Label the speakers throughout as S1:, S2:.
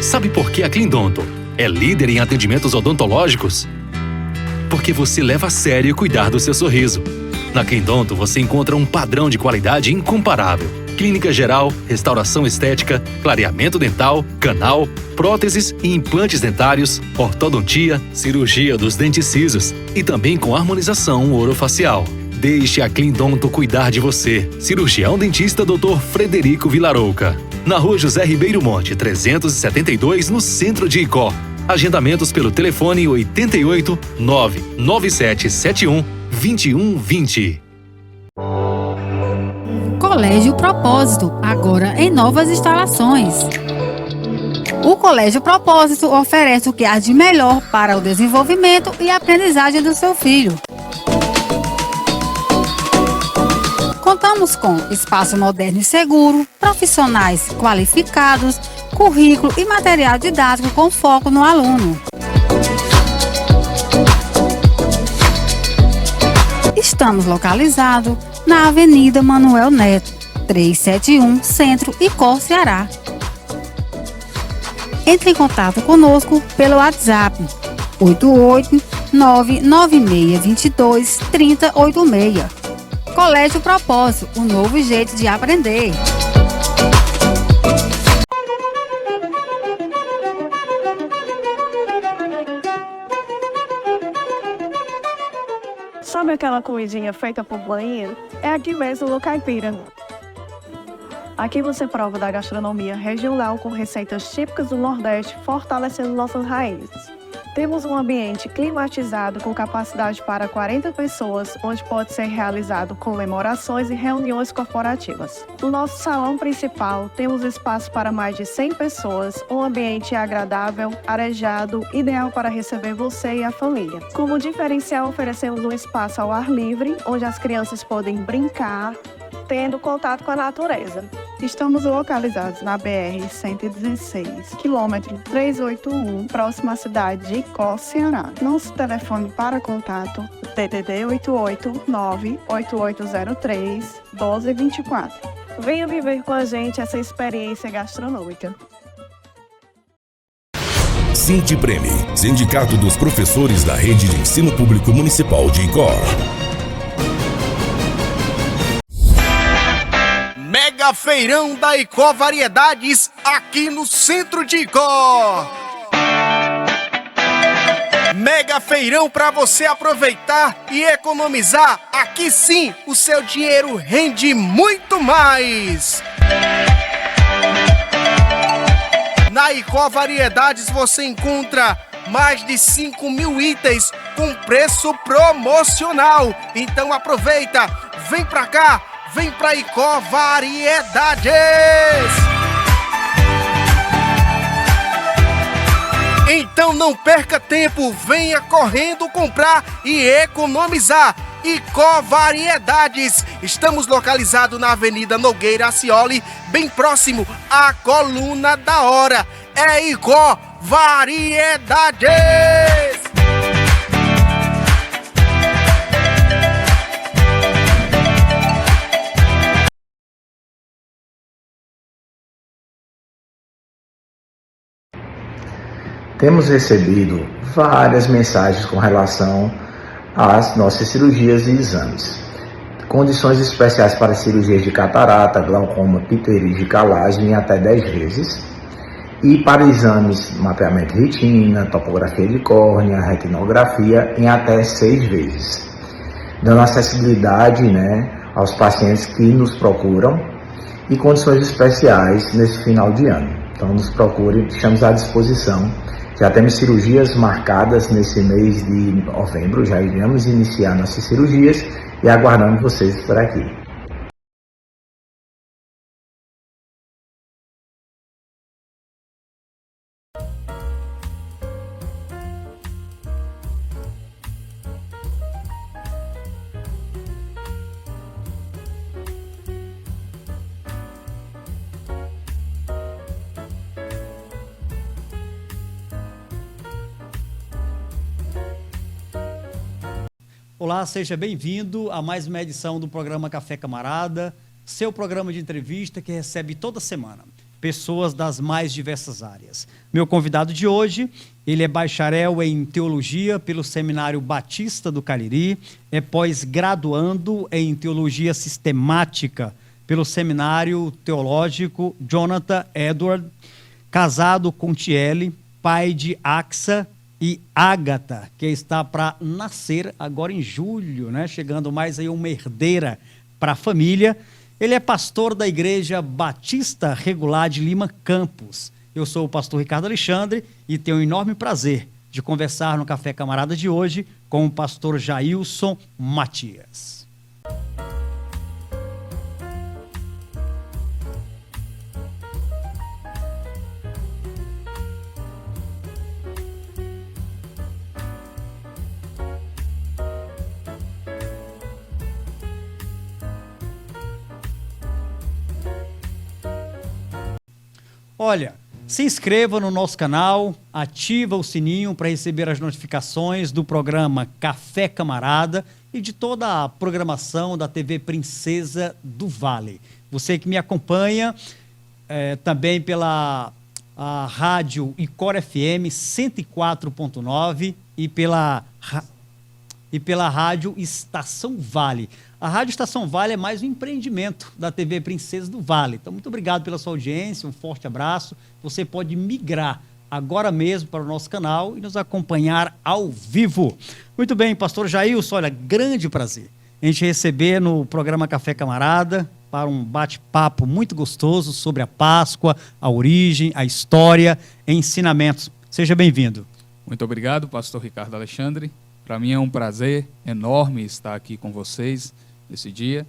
S1: Sabe por que a Cleandonto é líder em atendimentos odontológicos? Porque você leva a sério cuidar do seu sorriso. Na Cleandonto você encontra um padrão de qualidade incomparável. Clínica geral, restauração estética, clareamento dental, canal, próteses e implantes dentários, ortodontia, cirurgia dos dentes cisos e também com harmonização orofacial. Deixe a Cleandonto cuidar de você. Cirurgião dentista Dr. Frederico Vilarouca. Na Rua José Ribeiro Monte, 372, no centro de Icó. Agendamentos pelo telefone 88 99771 2120.
S2: Colégio Propósito, agora em novas instalações. O Colégio Propósito oferece o que há de melhor para o desenvolvimento e aprendizagem do seu filho. Contamos com espaço moderno e seguro, profissionais qualificados, currículo e material didático com foco no aluno. Estamos localizados na Avenida Manuel Neto, 371, Centro, Icó, Ceará. Entre em contato conosco pelo WhatsApp 88996223086. Colégio Propósito, um novo jeito de aprender.
S3: Sabe aquela comidinha feita por boinha? É aqui mesmo no Caipira. Aqui você prova da gastronomia regional com receitas típicas do Nordeste, fortalecendo nossas raízes. Temos um ambiente climatizado com capacidade para 40 pessoas, onde pode ser realizado comemorações e reuniões corporativas. No nosso salão principal, temos espaço para mais de 100 pessoas, um ambiente agradável, arejado, ideal para receber você e a família. Como diferencial, oferecemos um espaço ao ar livre, onde as crianças podem brincar, tendo contato com a natureza. Estamos localizados na BR-116, quilômetro 381, próxima à cidade de Icó, Ceará. Nosso telefone para contato DDD 889-8803-1224. Venha viver com a gente essa experiência gastronômica.
S4: Sindipreme, Sindicato dos Professores da Rede de Ensino Público Municipal de Icó.
S5: Mega Feirão da Icó Variedades, aqui no centro de Icó. Mega Feirão para você aproveitar e economizar. Aqui sim, o seu dinheiro rende muito mais. Na Icó Variedades você encontra mais de 5.000 itens com preço promocional. Então aproveita, vem pra cá. Vem pra Icó Variedades! Então não perca tempo, venha correndo comprar e economizar. Icó Variedades. Estamos localizados na Avenida Nogueira Acioli, bem próximo à Coluna da Hora. É Icó Variedades!
S6: Temos recebido várias mensagens com relação às nossas cirurgias e exames. Condições especiais para cirurgias de catarata, glaucoma, pterígio e calagem em até 10 vezes. E para exames, mapeamento de retina, topografia de córnea, retinografia em até 6 vezes. Dando acessibilidade, aos pacientes que nos procuram e condições especiais nesse final de ano. Então nos procure, estamos à disposição. Já temos cirurgias marcadas nesse mês de novembro, já iremos iniciar nossas cirurgias e aguardando vocês por aqui.
S7: Olá, seja bem-vindo a mais uma edição do programa Café Camarada, seu programa de entrevista que recebe toda semana. pessoas das mais diversas áreas. Meu convidado de hoje, ele é bacharel em teologia pelo Seminário Batista do Cariri, é pós-graduando em teologia sistemática pelo Seminário Teológico Jonathan Edward, casado com Tiele, pai de Axa e Ágata, que está para nascer agora em julho, né? Chegando mais aí uma herdeira para a família. Ele é pastor da Igreja Batista Regular de Lima Campos. Eu sou o pastor Ricardo Alexandre e tenho o enorme prazer de conversar no Café Camarada de hoje com o pastor Jailson Matias. Olha, se inscreva no nosso canal, ativa o sininho para receber as notificações do programa Café Camarada e de toda a programação da TV Princesa do Vale. Você que me acompanha também pela rádio Icor FM 104.9 e pela rádio Estação Vale. A Rádio Estação Vale é mais um empreendimento da TV Princesa do Vale. Então, muito obrigado pela sua audiência, um forte abraço. Você pode migrar agora mesmo para o nosso canal e nos acompanhar ao vivo. Muito bem, pastor Jailson, olha, grande prazer a gente receber no programa Café Camarada para um bate-papo muito gostoso sobre a Páscoa, a origem, a história e ensinamentos. Seja bem-vindo.
S8: Muito obrigado, pastor Ricardo Alexandre. Para mim é um prazer enorme estar aqui com vocês nesse dia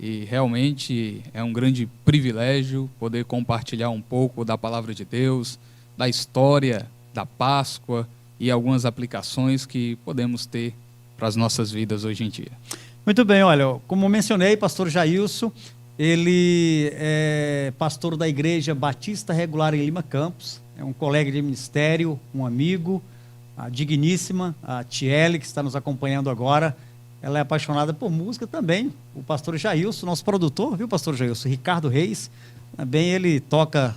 S8: e realmente é um grande privilégio poder compartilhar um pouco da palavra de Deus, da história da Páscoa e algumas aplicações que podemos ter para as nossas vidas hoje em dia.
S7: Muito bem, olha, como mencionei, pastor Jailson, ele é pastor da Igreja Batista Regular em Lima Campos, é um colega de ministério, um amigo, a digníssima, a Tiele, que está nos acompanhando agora. Ela é apaixonada por música também. O pastor Jailson, nosso produtor, viu, pastor Jailson? Ricardo Reis, também ele toca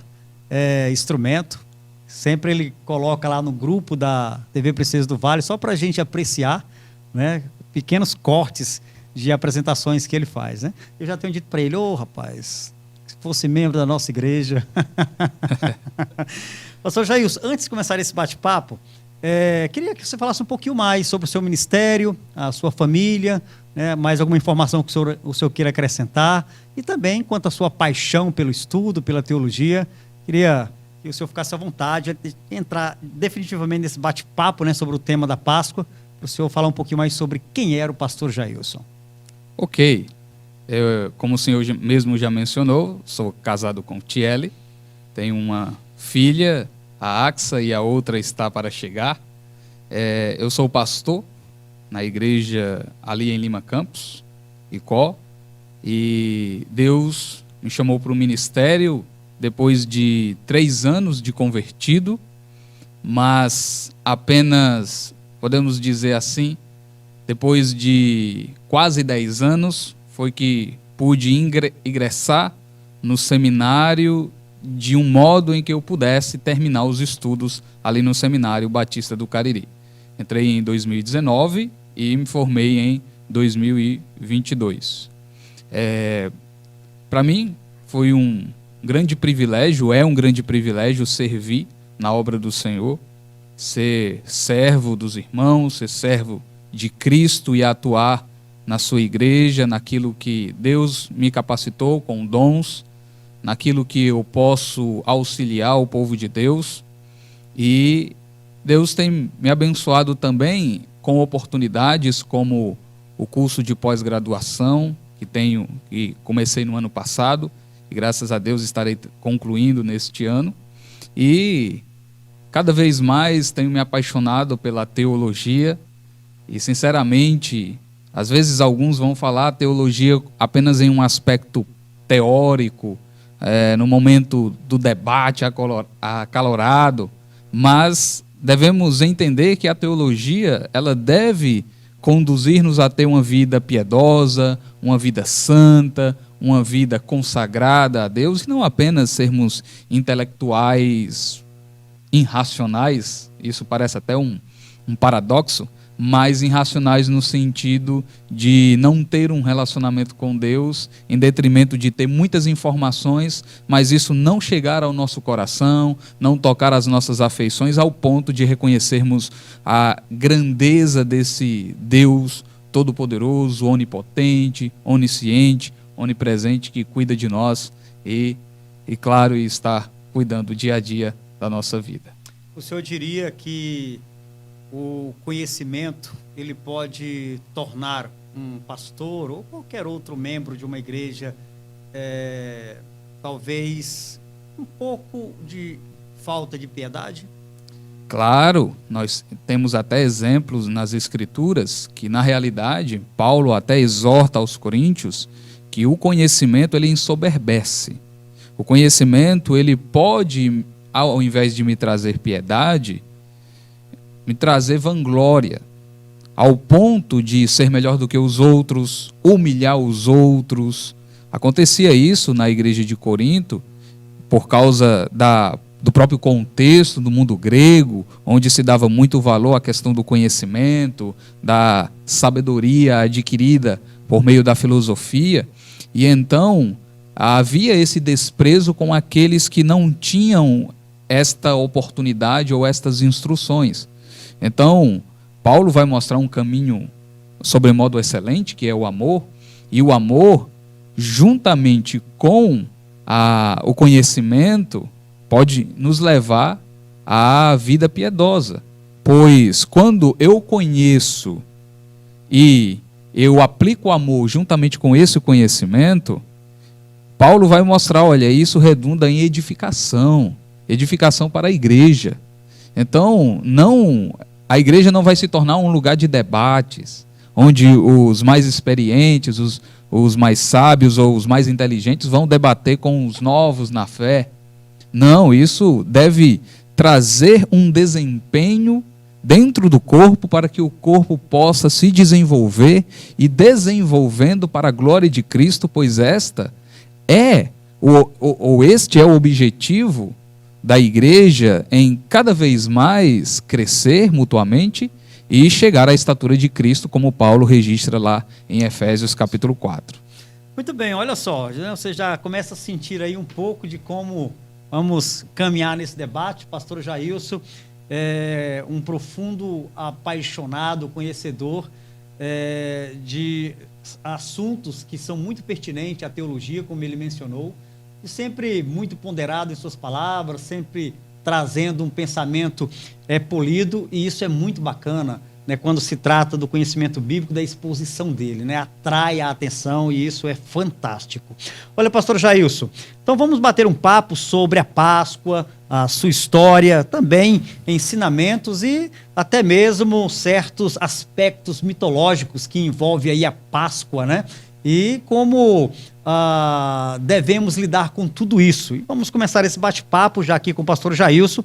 S7: instrumento. Sempre ele coloca lá no grupo da TV Princesa do Vale, só para a gente apreciar, né, pequenos cortes de apresentações que ele faz, né? Eu já tenho dito para ele, rapaz, se fosse membro da nossa igreja. Pastor Jailson, antes de começar esse bate-papo, queria que você falasse um pouquinho mais sobre o seu ministério, a sua família, né, mais alguma informação que o senhor queira acrescentar, e também quanto à sua paixão pelo estudo, pela teologia. Queria que o senhor ficasse à vontade de entrar definitivamente nesse bate-papo, né, sobre o tema da Páscoa, para o senhor falar um pouquinho mais sobre quem era o pastor Jailson.
S8: Ok. Como o senhor mesmo já mencionou, sou casado com Tiele, tenho uma filha, a Axa, e a outra está para chegar. Eu sou pastor na igreja ali em Lima Campos, Icó, e Deus me chamou para o ministério depois de 3 anos de convertido, mas apenas, podemos dizer assim, depois de quase 10 anos, foi que pude ingressar no seminário de um modo em que eu pudesse terminar os estudos ali no Seminário Batista do Cariri. Entrei em 2019 e me formei em 2022. Para mim foi um grande privilégio, é um grande privilégio servir na obra do Senhor, ser servo dos irmãos, ser servo de Cristo e atuar na sua igreja, naquilo que Deus me capacitou com dons, naquilo que eu posso auxiliar o povo de Deus. E Deus tem me abençoado também com oportunidades como o curso de pós-graduação que comecei no ano passado, e graças a Deus estarei concluindo neste ano. E cada vez mais tenho me apaixonado pela teologia e, sinceramente, às vezes alguns vão falar teologia apenas em um aspecto teórico, no momento do debate acalorado, mas devemos entender que a teologia ela deve conduzir-nos a ter uma vida piedosa, uma vida santa, uma vida consagrada a Deus e não apenas sermos intelectuais irracionais. Isso parece até um paradoxo, mas irracionais no sentido de não ter um relacionamento com Deus, em detrimento de ter muitas informações, mas isso não chegar ao nosso coração, não tocar as nossas afeições ao ponto de reconhecermos a grandeza desse Deus todo-poderoso, onipotente, onisciente, onipresente, que cuida de nós e claro, está cuidando dia a dia da nossa vida.
S7: O senhor diria que o conhecimento ele pode tornar um pastor ou qualquer outro membro de uma igreja talvez um pouco de falta de piedade?
S8: Claro, nós temos até exemplos nas Escrituras que, na realidade, Paulo até exorta aos coríntios que o conhecimento ele ensoberbece. O conhecimento ele pode, ao invés de me trazer piedade, me trazer vanglória, ao ponto de ser melhor do que os outros, humilhar os outros. Acontecia isso na igreja de Corinto, por causa do próprio contexto do mundo grego, onde se dava muito valor à questão do conhecimento, da sabedoria adquirida por meio da filosofia, e então havia esse desprezo com aqueles que não tinham esta oportunidade ou estas instruções. Então, Paulo vai mostrar um caminho sobremodo excelente, que é o amor, e o amor, juntamente com o conhecimento, pode nos levar à vida piedosa. Pois quando eu conheço e eu aplico o amor juntamente com esse conhecimento, Paulo vai mostrar, olha, isso redunda em edificação para a igreja. Então, a igreja não vai se tornar um lugar de debates, onde os mais experientes, os mais sábios ou os mais inteligentes vão debater com os novos na fé. Não, isso deve trazer um desempenho dentro do corpo para que o corpo possa se desenvolver e desenvolvendo para a glória de Cristo, pois este é o objetivo da igreja em cada vez mais crescer mutuamente e chegar à estatura de Cristo, como Paulo registra lá em Efésios capítulo 4.
S7: Muito bem, olha só, você já começa a sentir aí um pouco de como vamos caminhar nesse debate. Pastor Jailson é um profundo apaixonado, conhecedor de assuntos que são muito pertinentes à teologia, como ele mencionou, e sempre muito ponderado em suas palavras, sempre trazendo um pensamento polido, e isso é muito bacana, né, quando se trata do conhecimento bíblico, da exposição dele, né, atrai a atenção e isso é fantástico. Olha, pastor Jailson, então vamos bater um papo sobre a Páscoa, a sua história, também ensinamentos e até mesmo certos aspectos mitológicos que envolvem aí a Páscoa, né, e como devemos lidar com tudo isso. E vamos começar esse bate-papo já aqui com o pastor Jailson,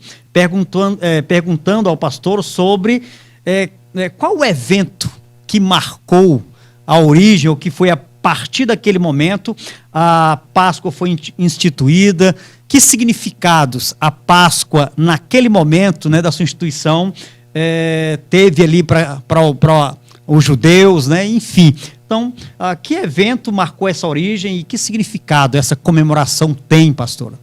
S7: perguntando ao pastor sobre qual o evento que marcou a origem, ou que foi a partir daquele momento a Páscoa foi instituída, que significados a Páscoa naquele momento, né, da sua instituição teve ali para os judeus, né, enfim. Então, que evento marcou essa origem e que significado essa comemoração tem, pastor?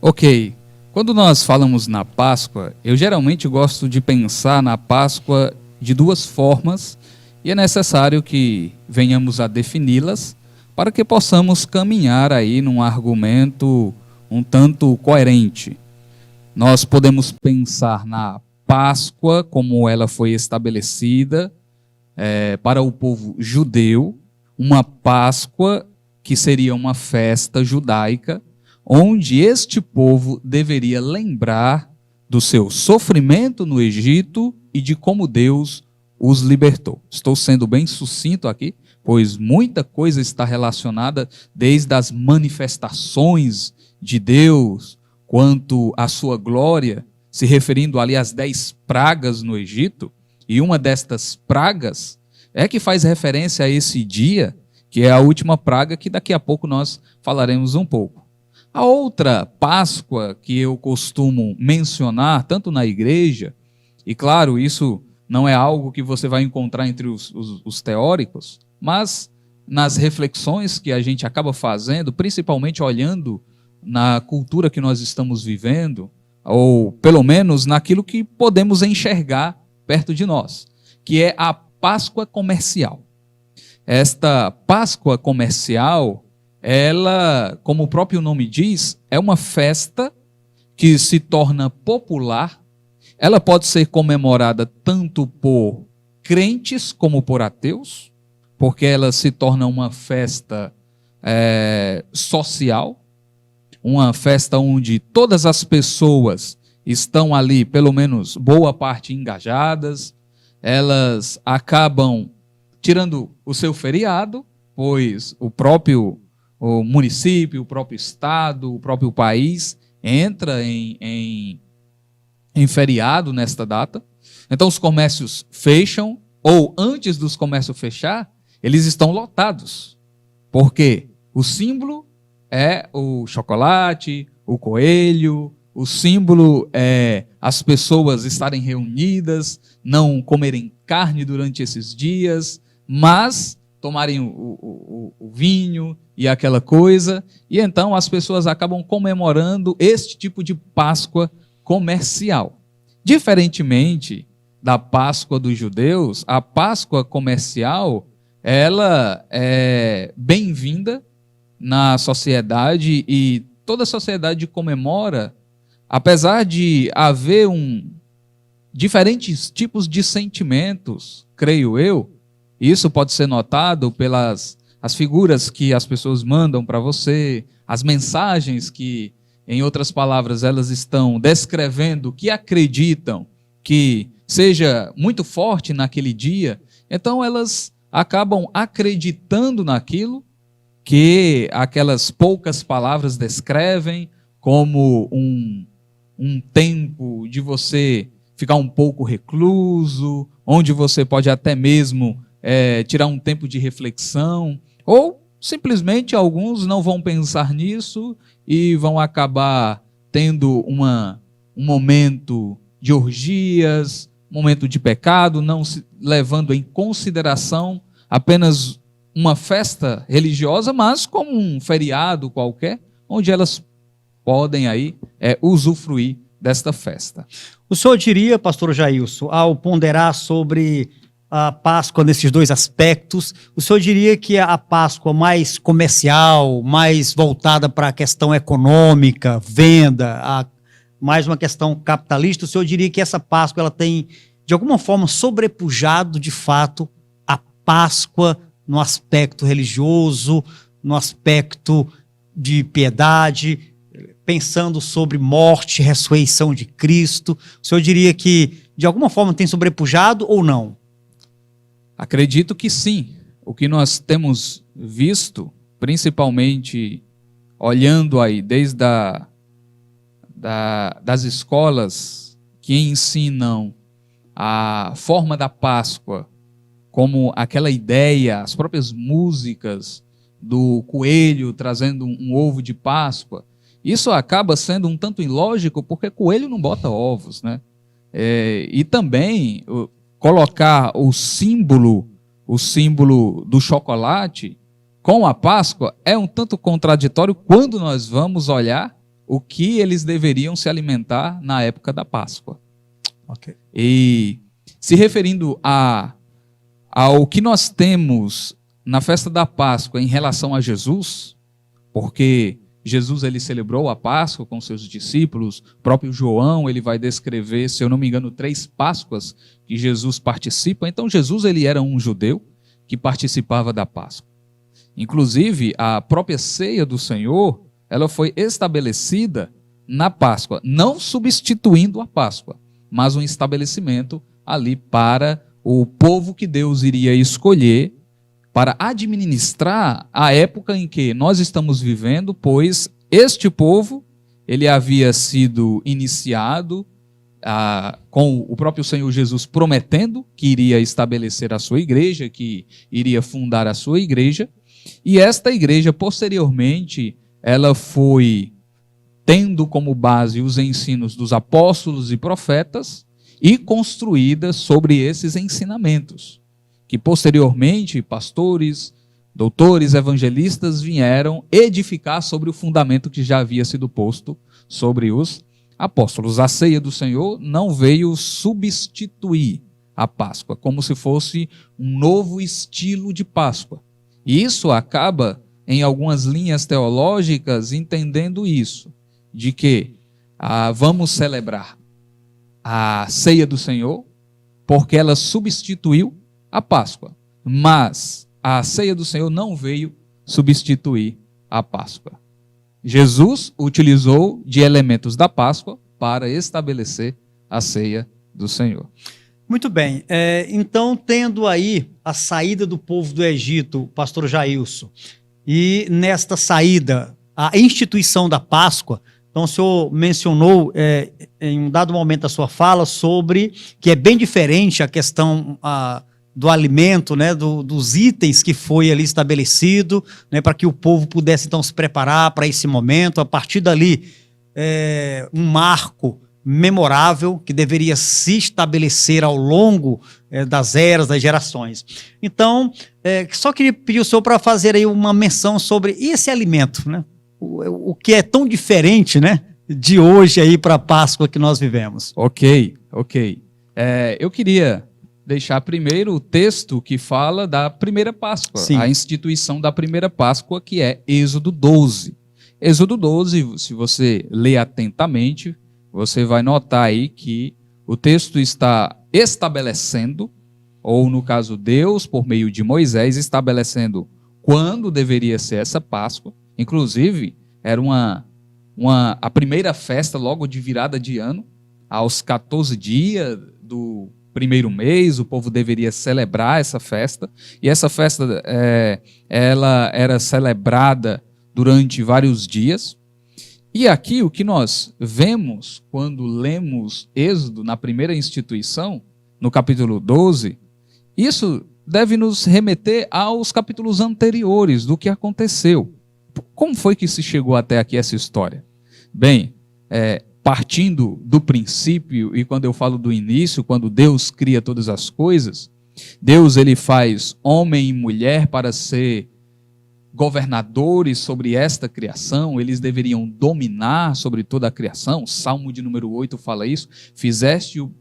S8: Ok. Quando nós falamos na Páscoa, eu geralmente gosto de pensar na Páscoa de duas formas e é necessário que venhamos a defini-las para que possamos caminhar aí num argumento um tanto coerente. Nós podemos pensar na Páscoa como ela foi estabelecida para o povo judeu, uma Páscoa que seria uma festa judaica, onde este povo deveria lembrar do seu sofrimento no Egito e de como Deus os libertou. Estou sendo bem sucinto aqui, pois muita coisa está relacionada desde as manifestações de Deus, quanto à sua glória, se referindo ali às 10 pragas no Egito, e uma destas pragas é que faz referência a esse dia que é a última praga que daqui a pouco nós falaremos um pouco. A outra Páscoa que eu costumo mencionar, tanto na igreja, e claro, isso não é algo que você vai encontrar entre os teóricos, mas nas reflexões que a gente acaba fazendo, principalmente olhando na cultura que nós estamos vivendo, ou pelo menos naquilo que podemos enxergar perto de nós, que é a Páscoa comercial. Esta Páscoa comercial, ela, como o próprio nome diz, é uma festa que se torna popular. Ela pode ser comemorada tanto por crentes como por ateus, porque ela se torna uma festa social, uma festa onde todas as pessoas estão ali, pelo menos boa parte, engajadas. Elas acabam tirando o seu feriado, pois o município, o próprio estado, o próprio país entra em feriado nesta data. Então os comércios fecham, ou antes dos comércios fechar, eles estão lotados, porque o símbolo é o chocolate, o coelho, o símbolo é as pessoas estarem reunidas, não comerem carne durante esses dias, mas tomarem o vinho e aquela coisa, e então as pessoas acabam comemorando este tipo de Páscoa comercial. Diferentemente da Páscoa dos judeus, a Páscoa comercial, ela é bem-vinda na sociedade e toda a sociedade comemora, apesar de haver diferentes tipos de sentimentos, creio eu. Isso pode ser notado pelas as figuras que as pessoas mandam para você, as mensagens que, em outras palavras, elas estão descrevendo o que acreditam que seja muito forte naquele dia. Então elas acabam acreditando naquilo que aquelas poucas palavras descrevem como um tempo de você ficar um pouco recluso, onde você pode até mesmo tirar um tempo de reflexão, ou simplesmente alguns não vão pensar nisso e vão acabar tendo um momento de orgias, um momento de pecado, não levando em consideração apenas uma festa religiosa, mas como um feriado qualquer, onde elas podem aí usufruir desta festa.
S7: O senhor diria, pastor Jailson, ao ponderar sobre a Páscoa nesses dois aspectos, o senhor diria que a Páscoa mais comercial, mais voltada para a questão econômica, venda, mais uma questão capitalista, o senhor diria que essa Páscoa ela tem, de alguma forma, sobrepujado, de fato, a Páscoa no aspecto religioso, no aspecto de piedade, pensando sobre morte, ressurreição de Cristo? O senhor diria que, de alguma forma, tem sobrepujado ou não?
S8: Acredito que sim. O que nós temos visto, principalmente olhando aí desde das escolas que ensinam a forma da Páscoa, como aquela ideia, as próprias músicas do coelho trazendo um ovo de Páscoa, isso acaba sendo um tanto ilógico, porque coelho não bota ovos, né? E também colocar o símbolo do chocolate com a Páscoa é um tanto contraditório quando nós vamos olhar o que eles deveriam se alimentar na época da Páscoa.
S7: Okay.
S8: E se referindo ao que nós temos na festa da Páscoa em relação a Jesus, porque Jesus ele celebrou a Páscoa com seus discípulos, o próprio João ele vai descrever, se eu não me engano, 3 Páscoas que Jesus participa. Então Jesus ele era um judeu que participava da Páscoa. Inclusive a própria ceia do Senhor, ela foi estabelecida na Páscoa, não substituindo a Páscoa, mas um estabelecimento ali para o povo que Deus iria escolher para administrar a época em que nós estamos vivendo, pois este povo ele havia sido iniciado com o próprio Senhor Jesus prometendo que iria estabelecer a sua igreja, que iria fundar a sua igreja, E esta igreja, posteriormente, ela foi tendo como base os ensinos dos apóstolos e profetas e construída sobre esses ensinamentos, que posteriormente pastores, doutores, evangelistas vieram edificar sobre o fundamento que já havia sido posto sobre os apóstolos. A ceia do Senhor não veio substituir a Páscoa, como se fosse um novo estilo de Páscoa. E isso acaba, em algumas linhas teológicas, entendendo isso, de que vamos celebrar a ceia do Senhor, porque ela substituiu a Páscoa. Mas a ceia do Senhor não veio substituir a Páscoa. Jesus utilizou de elementos da Páscoa para estabelecer a ceia do Senhor.
S7: Muito bem. Então, tendo aí a saída do povo do Egito, pastor Jailson, e nesta saída, a instituição da Páscoa, então o senhor mencionou em um dado momento da sua fala sobre que é bem diferente a questão do alimento, né, dos itens que foi ali estabelecido, né, para que o povo pudesse então se preparar para esse momento. A partir dali, um marco memorável que deveria se estabelecer ao longo das eras, das gerações. Então, só queria pedir o senhor para fazer aí uma menção sobre esse alimento, né? O que é tão diferente, né, de hoje aí para a Páscoa que nós vivemos.
S8: Ok. Eu queria deixar primeiro o texto que fala da primeira Páscoa,
S7: Sim.
S8: A instituição da primeira Páscoa, que é Êxodo 12. Êxodo 12, se você ler atentamente, você vai notar aí que o texto está estabelecendo, ou no caso Deus, por meio de Moisés, estabelecendo quando deveria ser essa Páscoa. Inclusive, era a primeira festa logo de virada de ano, aos 14 dias do primeiro mês, o povo deveria celebrar essa festa, e essa festa ela era celebrada durante vários dias. E aqui o que nós vemos quando lemos Êxodo na primeira instituição, no capítulo 12, isso deve nos remeter aos capítulos anteriores do que aconteceu. Como foi que se chegou até aqui essa história? Bem, partindo do princípio, e quando eu falo do início, quando Deus cria todas as coisas, Deus ele faz homem e mulher para ser governadores sobre esta criação, eles deveriam dominar sobre toda a criação. Salmo de número 8 fala isso. Fizeste-o,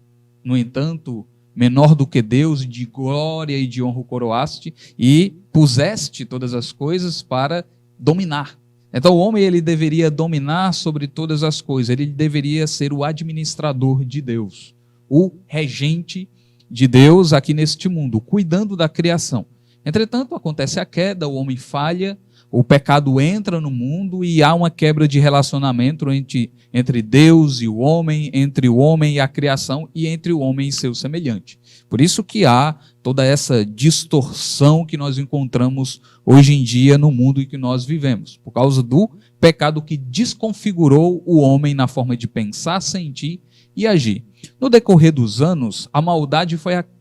S8: no entanto, menor do que Deus, de glória e de honra o coroaste, e puseste todas as coisas para dominar. Então o homem ele deveria dominar sobre todas as coisas, ele deveria ser o administrador de Deus, o regente de Deus aqui neste mundo, cuidando da criação. Entretanto, acontece a queda, o homem falha, o pecado entra no mundo e há uma quebra de relacionamento entre Deus e o homem, entre o homem e a criação e entre o homem e seu semelhante. Por isso que há toda essa distorção que nós encontramos hoje em dia no mundo em que nós vivemos, por causa do pecado que desconfigurou o homem na forma de pensar, sentir e agir. No decorrer dos anos, a maldade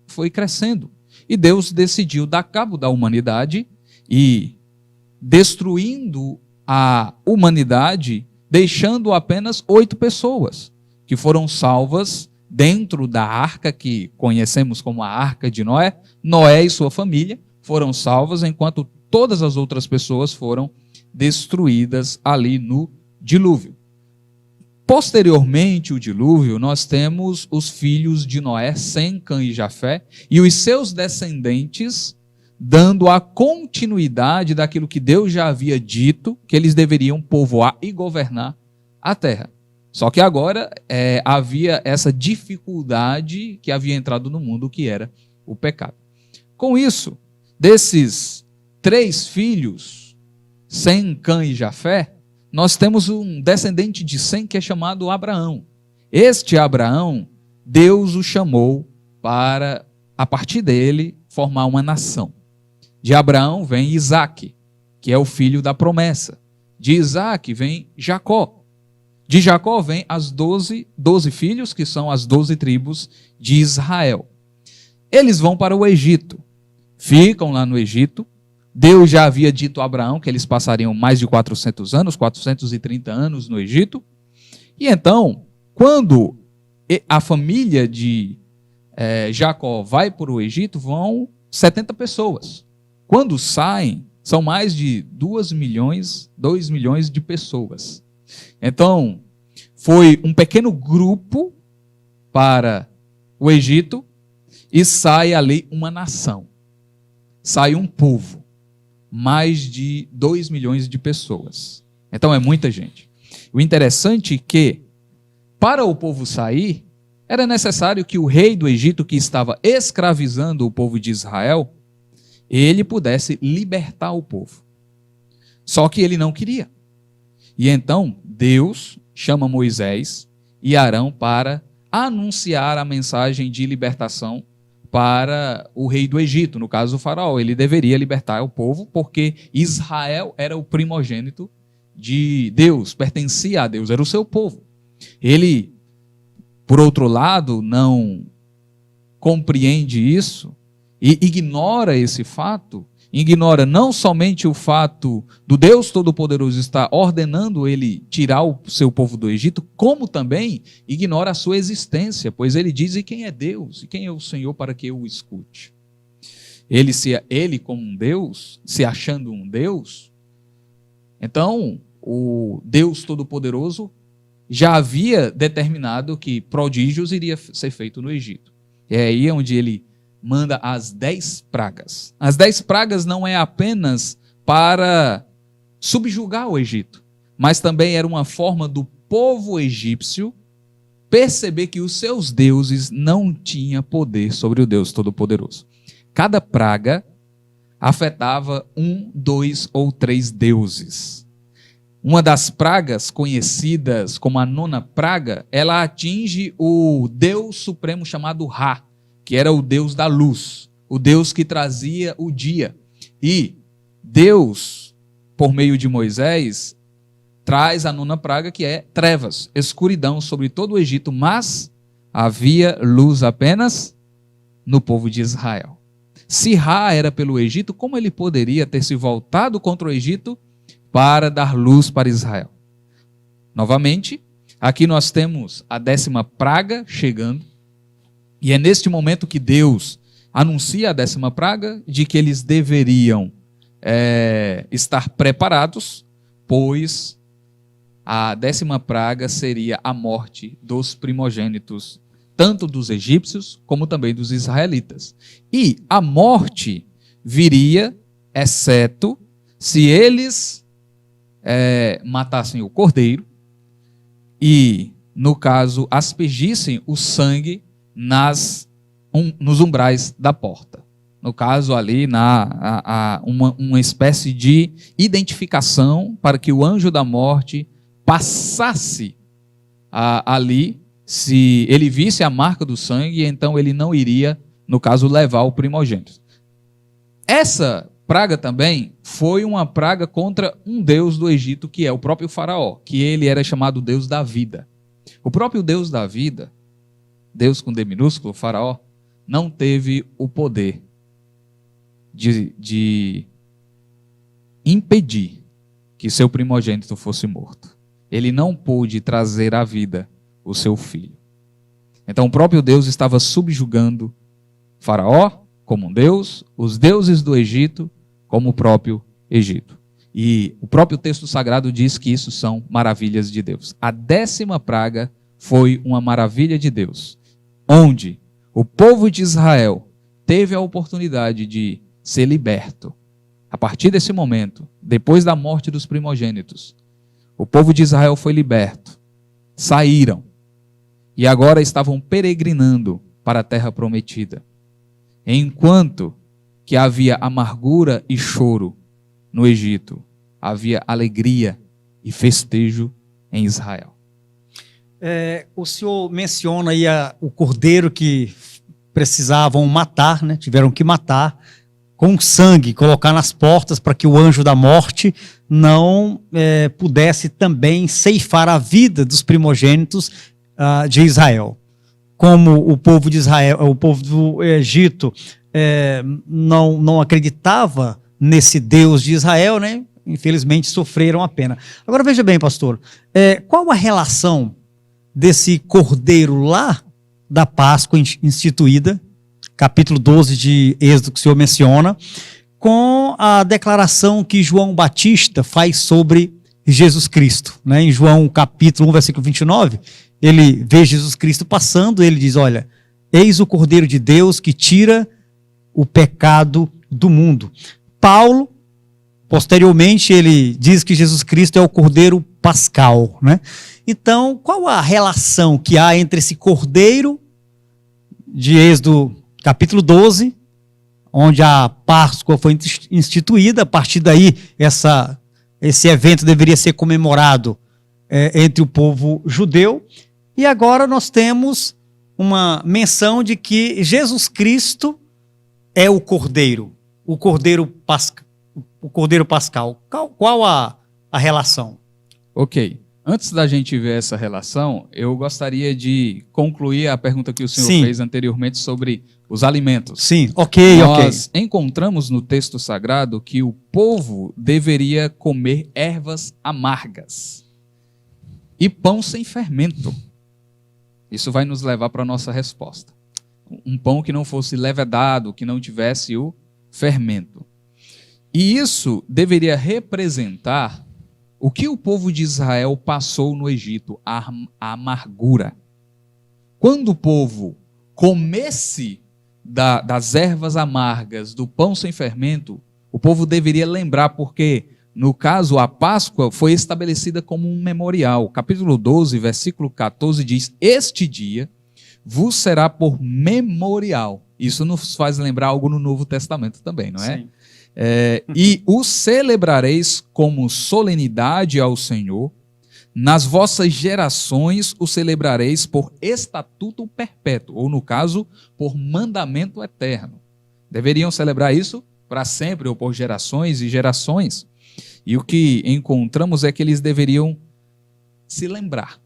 S8: foi crescendo e Deus decidiu dar cabo da humanidade e, destruindo a humanidade, deixando apenas 8 pessoas que foram salvas dentro da arca que conhecemos como a Arca de Noé. Noé e sua família foram salvas, enquanto todas as outras pessoas foram destruídas ali no dilúvio. Posteriormente ao dilúvio, nós temos os filhos de Noé, Sem, Cã e Jafé, e os seus descendentes, dando a continuidade daquilo que Deus já havia dito, que eles deveriam povoar e governar a terra. Só que agora havia essa dificuldade que havia entrado no mundo, que era o pecado. Com isso, desses 3 filhos, Sem, Cã e Jafé, nós temos um descendente de Sem que é chamado Abraão. Este Abraão, Deus o chamou para, a partir dele, formar uma nação. De Abraão vem Isaque, que é o filho da promessa. De Isaque vem Jacó. De Jacó vem as 12 filhos, que são as 12 tribos de Israel. Eles vão para o Egito, ficam lá no Egito, Deus já havia dito a Abraão que eles passariam mais de 400 anos, 430 anos no Egito. E então, quando a família de Jacó vai para o Egito, vão 70 pessoas. Quando saem, são mais de 2 milhões de pessoas. Então, foi um pequeno grupo para o Egito e sai ali uma nação. Sai um povo. Mais de 2 milhões de pessoas. Então é muita gente. O interessante é que, para o povo sair, era necessário que o rei do Egito, que estava escravizando o povo de Israel, ele pudesse libertar o povo. Só que ele não queria. E então Deus chama Moisés e Arão para anunciar a mensagem de libertação para o rei do Egito, no caso o faraó. Ele deveria libertar o povo, porque Israel era o primogênito de Deus, pertencia a Deus, era o seu povo. Ele, por outro lado, não compreende isso e ignora esse fato, ignora não somente o fato do Deus Todo-Poderoso estar ordenando ele tirar o seu povo do Egito, como também ignora a sua existência, pois ele diz: e quem é Deus? E quem é o Senhor para que eu o escute? Ele como um Deus, se achando um Deus, então o Deus Todo-Poderoso já havia determinado que prodígios iria ser feito no Egito. É aí onde ele manda as 10 pragas. As 10 pragas não é apenas para subjugar o Egito, mas também era uma forma do povo egípcio perceber que os seus deuses não tinham poder sobre o Deus Todo-Poderoso. Cada praga afetava 1, 2 ou 3 deuses. Uma das pragas, conhecidas como a 9ª praga, ela atinge o Deus Supremo chamado Ra, que era o Deus da luz, o Deus que trazia o dia. E Deus, por meio de Moisés, traz a 9ª praga, que é trevas, escuridão sobre todo o Egito, mas havia luz apenas no povo de Israel. Se Ra era pelo Egito, como ele poderia ter se voltado contra o Egito para dar luz para Israel? Novamente, aqui nós temos a 10ª praga chegando, e é neste momento que Deus anuncia a 10ª praga, de que eles deveriam estar preparados, pois a 10ª praga seria a morte dos primogênitos, tanto dos egípcios como também dos israelitas. E a morte viria, exceto se eles matassem o cordeiro e, no caso, aspergissem o sangue nos umbrais da porta. No caso ali, uma espécie de identificação para que o anjo da morte passasse ali. Se ele visse a marca do sangue, então ele não iria, no caso, levar o primogênito. Essa praga também foi uma praga contra um deus do Egito, que é o próprio faraó, que ele era chamado Deus da vida. O próprio Deus da vida, Deus com D minúsculo, faraó, não teve o poder de impedir que seu primogênito fosse morto. Ele não pôde trazer à vida o seu filho. Então o próprio Deus estava subjugando faraó como um deus, os deuses do Egito como o próprio Egito. E o próprio texto sagrado diz que isso são maravilhas de Deus. A 10ª praga foi uma maravilha de Deus, onde o povo de Israel teve a oportunidade de ser liberto. A partir desse momento, depois da morte dos primogênitos, o povo de Israel foi liberto, saíram e agora estavam peregrinando para a terra prometida. Enquanto que havia amargura e choro no Egito, havia alegria e festejo em Israel.
S7: O senhor menciona aí o cordeiro que precisavam matar, né? Tiveram que matar com sangue, colocar nas portas para que o anjo da morte não pudesse também ceifar a vida dos primogênitos de Israel. Como o povo de Israel, o povo do Egito não acreditava nesse Deus de Israel, né? Infelizmente sofreram a pena. Agora veja bem, pastor, qual a relação desse cordeiro lá da Páscoa instituída, capítulo 12 de Êxodo que o senhor menciona, com a declaração que João Batista faz sobre Jesus Cristo, né? Em João capítulo 1, versículo 29, ele vê Jesus Cristo passando, ele diz, olha, eis o Cordeiro de Deus que tira o pecado do mundo. Paulo, posteriormente, ele diz que Jesus Cristo é o Cordeiro Pascal, né? Então, qual a relação que há entre esse Cordeiro de Êxodo capítulo 12, onde a Páscoa foi instituída, a partir daí esse evento deveria ser comemorado entre o povo judeu, e agora nós temos uma menção de que Jesus Cristo é o Cordeiro Pascal. Qual a relação?
S8: Ok. Antes da gente ver essa relação, eu gostaria de concluir a pergunta que o senhor fez anteriormente sobre os alimentos.
S7: Sim, ok.
S8: Nós encontramos no texto sagrado que o povo deveria comer ervas amargas e pão sem fermento. Isso vai nos levar para a nossa resposta. Um pão que não fosse levedado, que não tivesse o fermento. E isso deveria representar o que o povo de Israel passou no Egito, a amargura. Quando o povo comesse das ervas amargas, do pão sem fermento, o povo deveria lembrar, porque, no caso, a Páscoa foi estabelecida como um memorial. Capítulo 12, versículo 14 diz, este dia vos será por memorial. Isso nos faz lembrar algo no Novo Testamento também, não é? Sim. E o celebrareis como solenidade ao Senhor, nas vossas gerações o celebrareis por estatuto perpétuo, ou no caso, por mandamento eterno. Deveriam celebrar isso para sempre, ou por gerações e gerações. E o que encontramos é que eles deveriam se lembrar.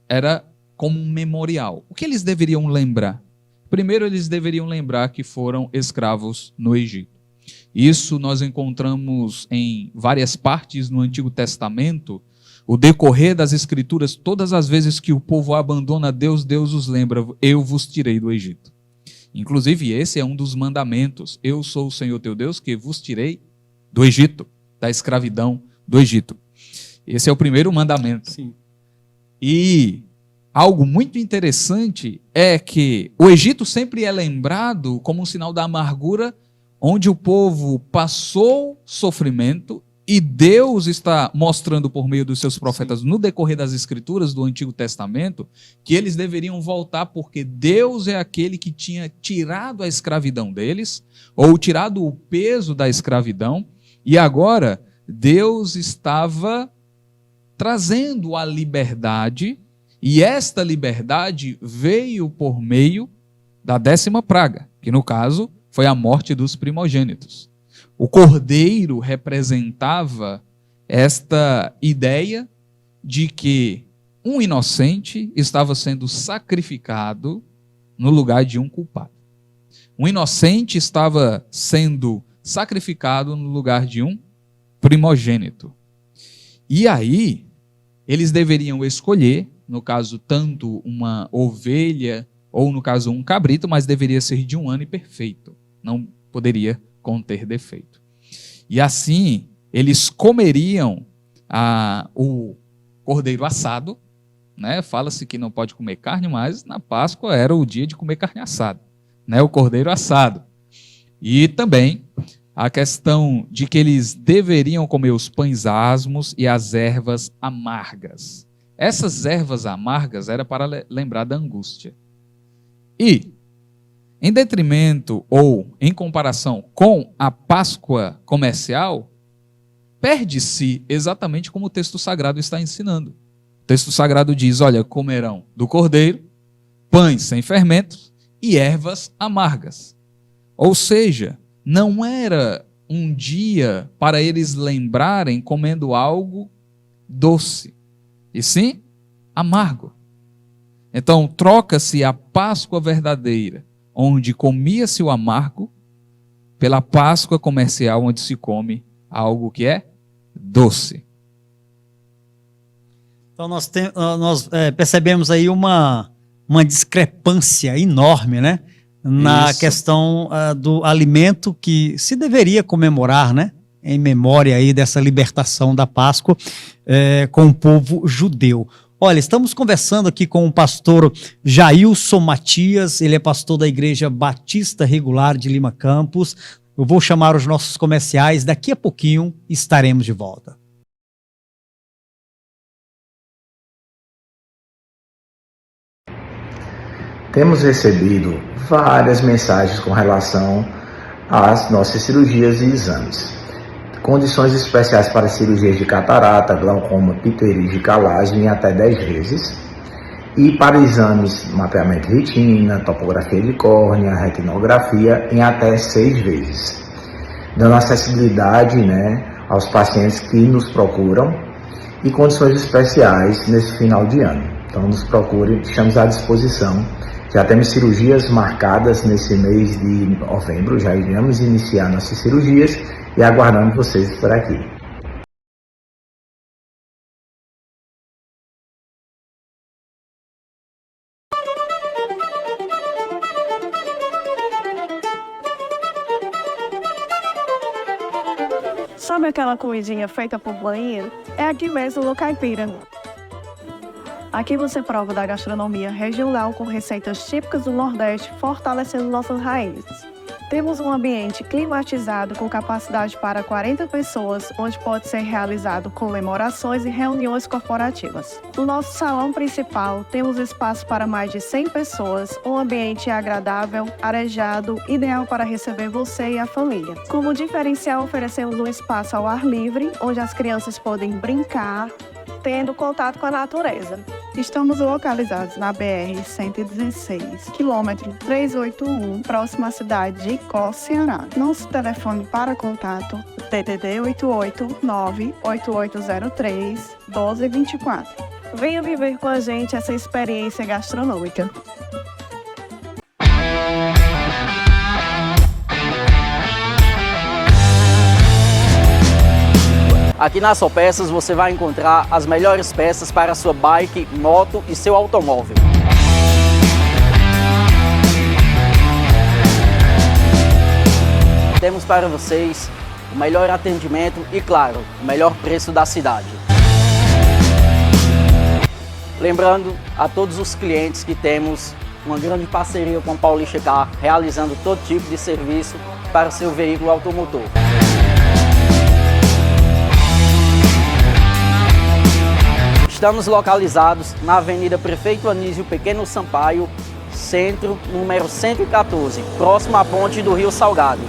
S8: Era como um memorial. O que eles deveriam lembrar? Primeiro, eles deveriam lembrar que foram escravos no Egito. Isso nós encontramos em várias partes no Antigo Testamento. O decorrer das Escrituras, todas as vezes que o povo abandona Deus, Deus os lembra, eu vos tirei do Egito. Inclusive, esse é um dos mandamentos. Eu sou o Senhor teu Deus que vos tirei do Egito, da escravidão do Egito. Esse é o primeiro mandamento. Sim. E algo muito interessante é que o Egito sempre é lembrado como um sinal da amargura, onde o povo passou sofrimento e Deus está mostrando por meio dos seus profetas no decorrer das Escrituras do Antigo Testamento que eles deveriam voltar porque Deus é aquele que tinha tirado a escravidão deles ou tirado o peso da escravidão e agora Deus estava trazendo a liberdade e esta liberdade veio por meio da 10ª praga, que no caso foi a morte dos primogênitos. O cordeiro representava esta ideia de que um inocente estava sendo sacrificado no lugar de um culpado. Um inocente estava sendo sacrificado no lugar de um primogênito. E aí, eles deveriam escolher, no caso, tanto uma ovelha ou, no caso, um cabrito, mas deveria ser de um ano e perfeito. Não poderia conter defeito. E assim, eles comeriam o cordeiro assado, né? Fala-se que não pode comer carne, mas na Páscoa era o dia de comer carne assada, né? O cordeiro assado. E também a questão de que eles deveriam comer os pães asmos e as ervas amargas. Essas ervas amargas era para lembrar da angústia. E em detrimento ou em comparação com a Páscoa comercial, perde-se exatamente como o texto sagrado está ensinando. O texto sagrado diz, olha, comerão do cordeiro, pães sem fermentos e ervas amargas. Ou seja, não era um dia para eles lembrarem comendo algo doce, e sim amargo. Então, troca-se a Páscoa verdadeira, onde comia-se o amargo, pela Páscoa comercial, onde se come algo que é doce.
S7: Então nós percebemos aí uma discrepância enorme, né? Na
S8: Isso.
S7: questão do alimento que se deveria comemorar, né? Em memória aí dessa libertação da Páscoa com o povo judeu. Olha, estamos conversando aqui com o pastor Jailson Matias, ele é pastor da Igreja Batista Regular de Lima Campos. Eu vou chamar os nossos comerciais, daqui a pouquinho estaremos de volta.
S6: Temos recebido várias mensagens com relação às nossas cirurgias e exames. Condições especiais para cirurgias de catarata, glaucoma, pterígio e calagem em até 10 vezes. E para exames, mapeamento de retina, topografia de córnea, retinografia em até 6 vezes. Dando acessibilidade, aos pacientes que nos procuram e condições especiais nesse final de ano. Então nos procure, estamos à disposição. Já temos cirurgias marcadas nesse mês de novembro, já iremos iniciar nossas cirurgias e aguardamos vocês por aqui.
S3: Sabe aquela comidinha feita por banheiro? É aqui mesmo no Caipira. Aqui você prova da gastronomia regional com receitas típicas do Nordeste, fortalecendo nossas raízes. Temos um ambiente climatizado com capacidade para 40 pessoas, onde pode ser realizado comemorações e reuniões corporativas. No nosso salão principal, temos espaço para mais de 100 pessoas, um ambiente agradável, arejado, ideal para receber você e a família. Como diferencial, oferecemos um espaço ao ar livre, onde as crianças podem brincar, tendo contato com a natureza. Estamos localizados na BR-116, quilômetro 381, próxima à cidade de Icó, Ceará. Nosso telefone para contato DDD 889-8803-1224. Venha viver com a gente essa experiência gastronômica.
S9: Aqui na Só Peças você vai encontrar as melhores peças para a sua bike, moto e seu automóvel. Temos para vocês o melhor atendimento e, claro, o melhor preço da cidade. Lembrando a todos os clientes que temos uma grande parceria com a Paulista Car, realizando todo tipo de serviço para o seu veículo automotor. Estamos localizados na Avenida Prefeito Anísio Pequeno Sampaio, centro, número 114, próximo à ponte do Rio Salgado.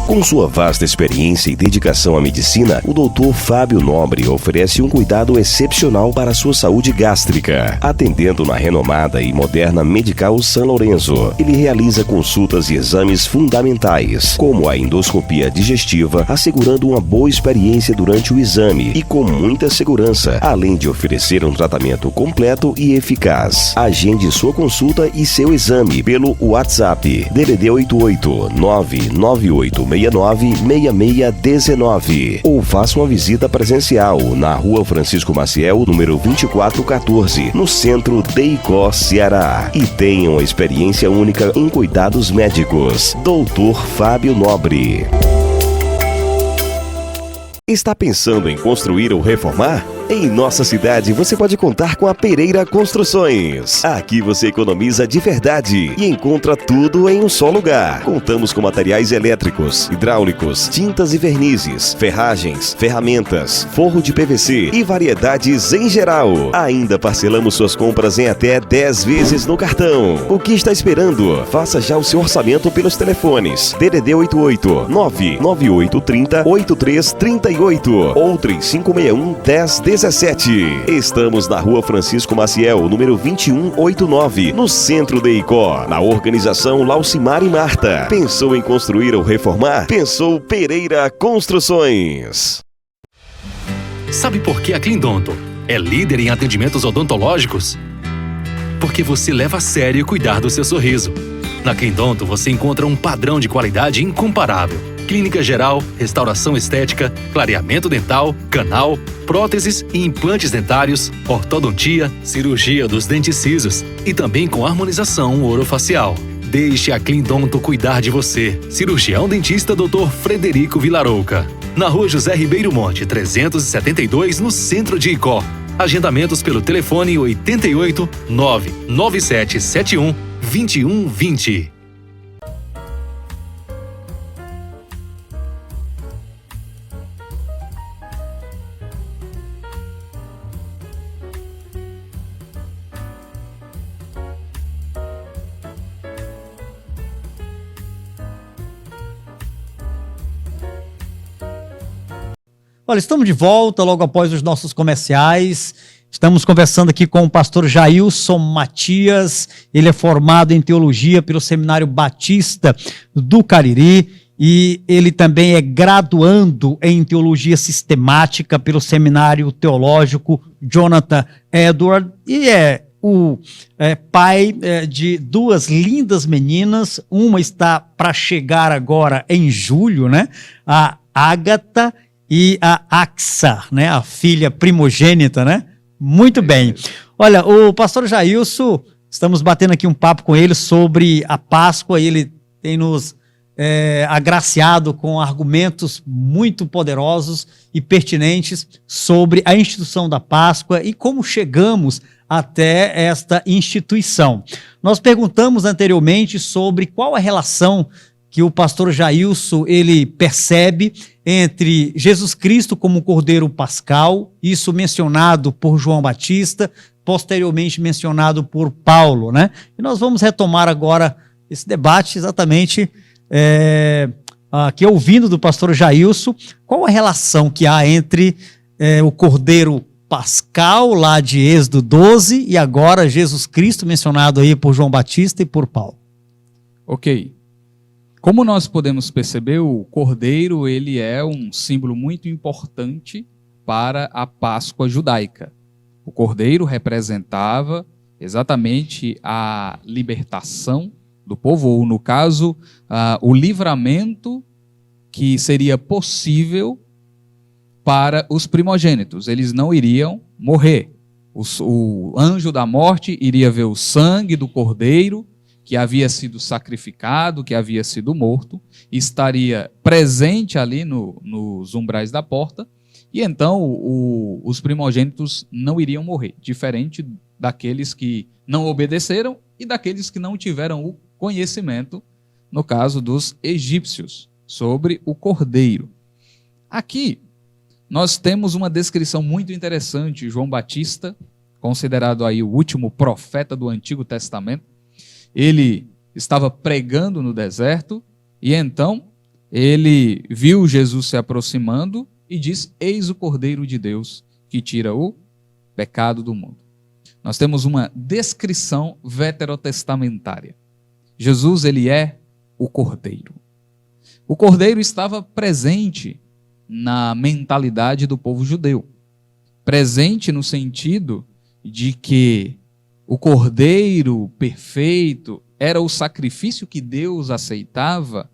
S10: Com sua vasta experiência e dedicação à medicina, o Dr. Fábio Nobre oferece um cuidado excepcional para a sua saúde gástrica. Atendendo na renomada e moderna Medical São Lourenço, ele realiza consultas e exames fundamentais, como a endoscopia digestiva, assegurando uma boa experiência durante o exame e com muita segurança, além de oferecer um tratamento completo e eficaz. Agende sua consulta e seu exame pelo WhatsApp DDD 88 998 696619 ou faça uma visita presencial na Rua Francisco Maciel, número 2414, no centro de Icó, Ceará. E tenha uma experiência única em cuidados médicos. Dr. Fábio Nobre. Está pensando em construir ou reformar? Em nossa cidade, você pode contar com a Pereira Construções. Aqui você economiza de verdade e encontra tudo em um só lugar. Contamos com materiais elétricos, hidráulicos, tintas e vernizes, ferragens, ferramentas, forro de PVC e variedades em geral. Ainda parcelamos suas compras em até 10 vezes no cartão. O que está esperando? Faça já o seu orçamento pelos telefones DDD 88 99830 8338 ou 3561 1017. Estamos na Rua Francisco Maciel, número 2189, no centro de Icó, na organização Laucimar e Marta. Pensou em construir ou reformar? Pensou Pereira Construções.
S1: Sabe por que a Cleandonto é líder em atendimentos odontológicos? Porque você leva a sério cuidar do seu sorriso. Na Quendonto você encontra um padrão de qualidade incomparável. Clínica geral, restauração estética, clareamento dental, canal, próteses e implantes dentários, ortodontia, cirurgia dos dentes cisos e também com harmonização orofacial. Deixe a Quendonto cuidar de você. Cirurgião dentista Dr. Frederico Vilarouca. Na Rua José Ribeiro Monte, 372, no centro de Icó. Agendamentos pelo telefone 88 99771 2120.
S7: Olha, estamos de volta logo após os nossos comerciais. Estamos conversando aqui com o pastor Jailson Matias. Ele é formado em teologia pelo Seminário Batista do Cariri e ele também é graduando em teologia sistemática pelo Seminário Teológico Jonathan Edward e é o pai de duas lindas meninas. Uma está para chegar agora em julho, né? A Ágata e a Axa, né? A filha primogênita, né? Muito bem. Olha, o pastor Jailson, estamos batendo aqui um papo com ele sobre a Páscoa e ele tem nos agraciado com argumentos muito poderosos e pertinentes sobre a instituição da Páscoa e como chegamos até esta instituição. Nós perguntamos anteriormente sobre qual a relação que o pastor Jailson ele percebe entre Jesus Cristo como Cordeiro Pascal, isso mencionado por João Batista, posteriormente mencionado por Paulo, né? E nós vamos retomar agora esse debate exatamente aqui ouvindo do pastor Jailson, qual a relação que há entre o Cordeiro Pascal, lá de Êxodo 12, e agora Jesus Cristo, mencionado aí por João Batista e por Paulo.
S8: Ok. Como nós podemos perceber, o cordeiro ele é um símbolo muito importante para a Páscoa judaica. O cordeiro representava exatamente a libertação do povo, ou no caso, o livramento que seria possível para os primogênitos. Eles não iriam morrer. O anjo da morte iria ver o sangue do cordeiro que havia sido sacrificado, que havia sido morto, estaria presente ali nos umbrais da porta, e então os primogênitos não iriam morrer, diferente daqueles que não obedeceram e daqueles que não tiveram o conhecimento, no caso dos egípcios, sobre o cordeiro. Aqui, nós temos uma descrição muito interessante. João Batista, considerado aí o último profeta do Antigo Testamento, ele estava pregando no deserto e então ele viu Jesus se aproximando e diz: eis o Cordeiro de Deus que tira o pecado do mundo. Nós temos uma descrição veterotestamentária. Jesus, ele é o Cordeiro. O Cordeiro estava presente na mentalidade do povo judeu. Presente no sentido de que o Cordeiro perfeito era o sacrifício que Deus aceitava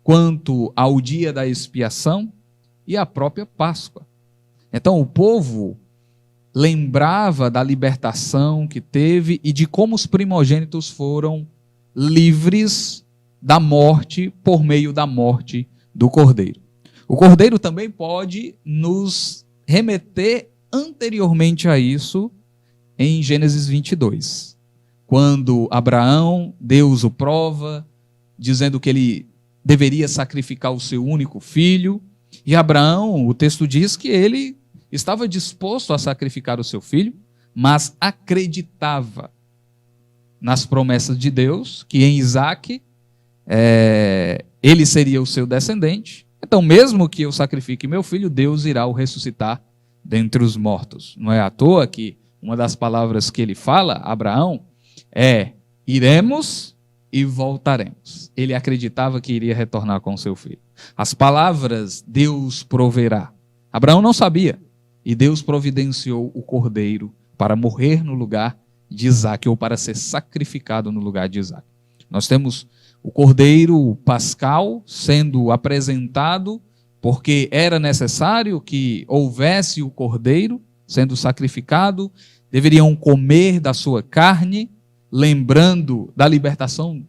S8: quanto ao dia da expiação e à própria Páscoa. Então o povo lembrava da libertação que teve e de como os primogênitos foram livres da morte por meio da morte do Cordeiro. O Cordeiro também pode nos remeter anteriormente a isso em Gênesis 22, quando Abraão, Deus o prova, dizendo que ele deveria sacrificar o seu único filho, e Abraão, o texto diz que ele estava disposto a sacrificar o seu filho, mas acreditava nas promessas de Deus, que em Isaque ele seria o seu descendente. Então, mesmo que eu sacrifique meu filho, Deus irá o ressuscitar dentre os mortos. Não é à toa que uma das palavras que ele fala, Abraão, é: iremos e voltaremos. Ele acreditava que iria retornar com seu filho. As palavras Deus proverá. Abraão não sabia. E Deus providenciou o cordeiro para morrer no lugar de Isaque, ou para ser sacrificado no lugar de Isaque. Nós temos o cordeiro pascal sendo apresentado, porque era necessário que houvesse o cordeiro sendo sacrificado, deveriam comer da sua carne, lembrando da libertação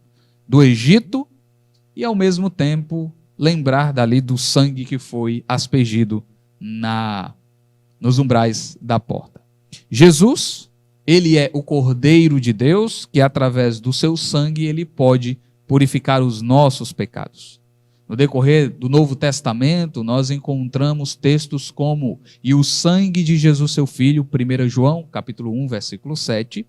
S8: do Egito, e ao mesmo tempo lembrar dali do sangue que foi aspergido nos umbrais da porta. Jesus, ele é o Cordeiro de Deus, que através do seu sangue ele pode purificar os nossos pecados. No decorrer do Novo Testamento, nós encontramos textos como: e o sangue de Jesus seu Filho, 1 João, capítulo 1, versículo 7,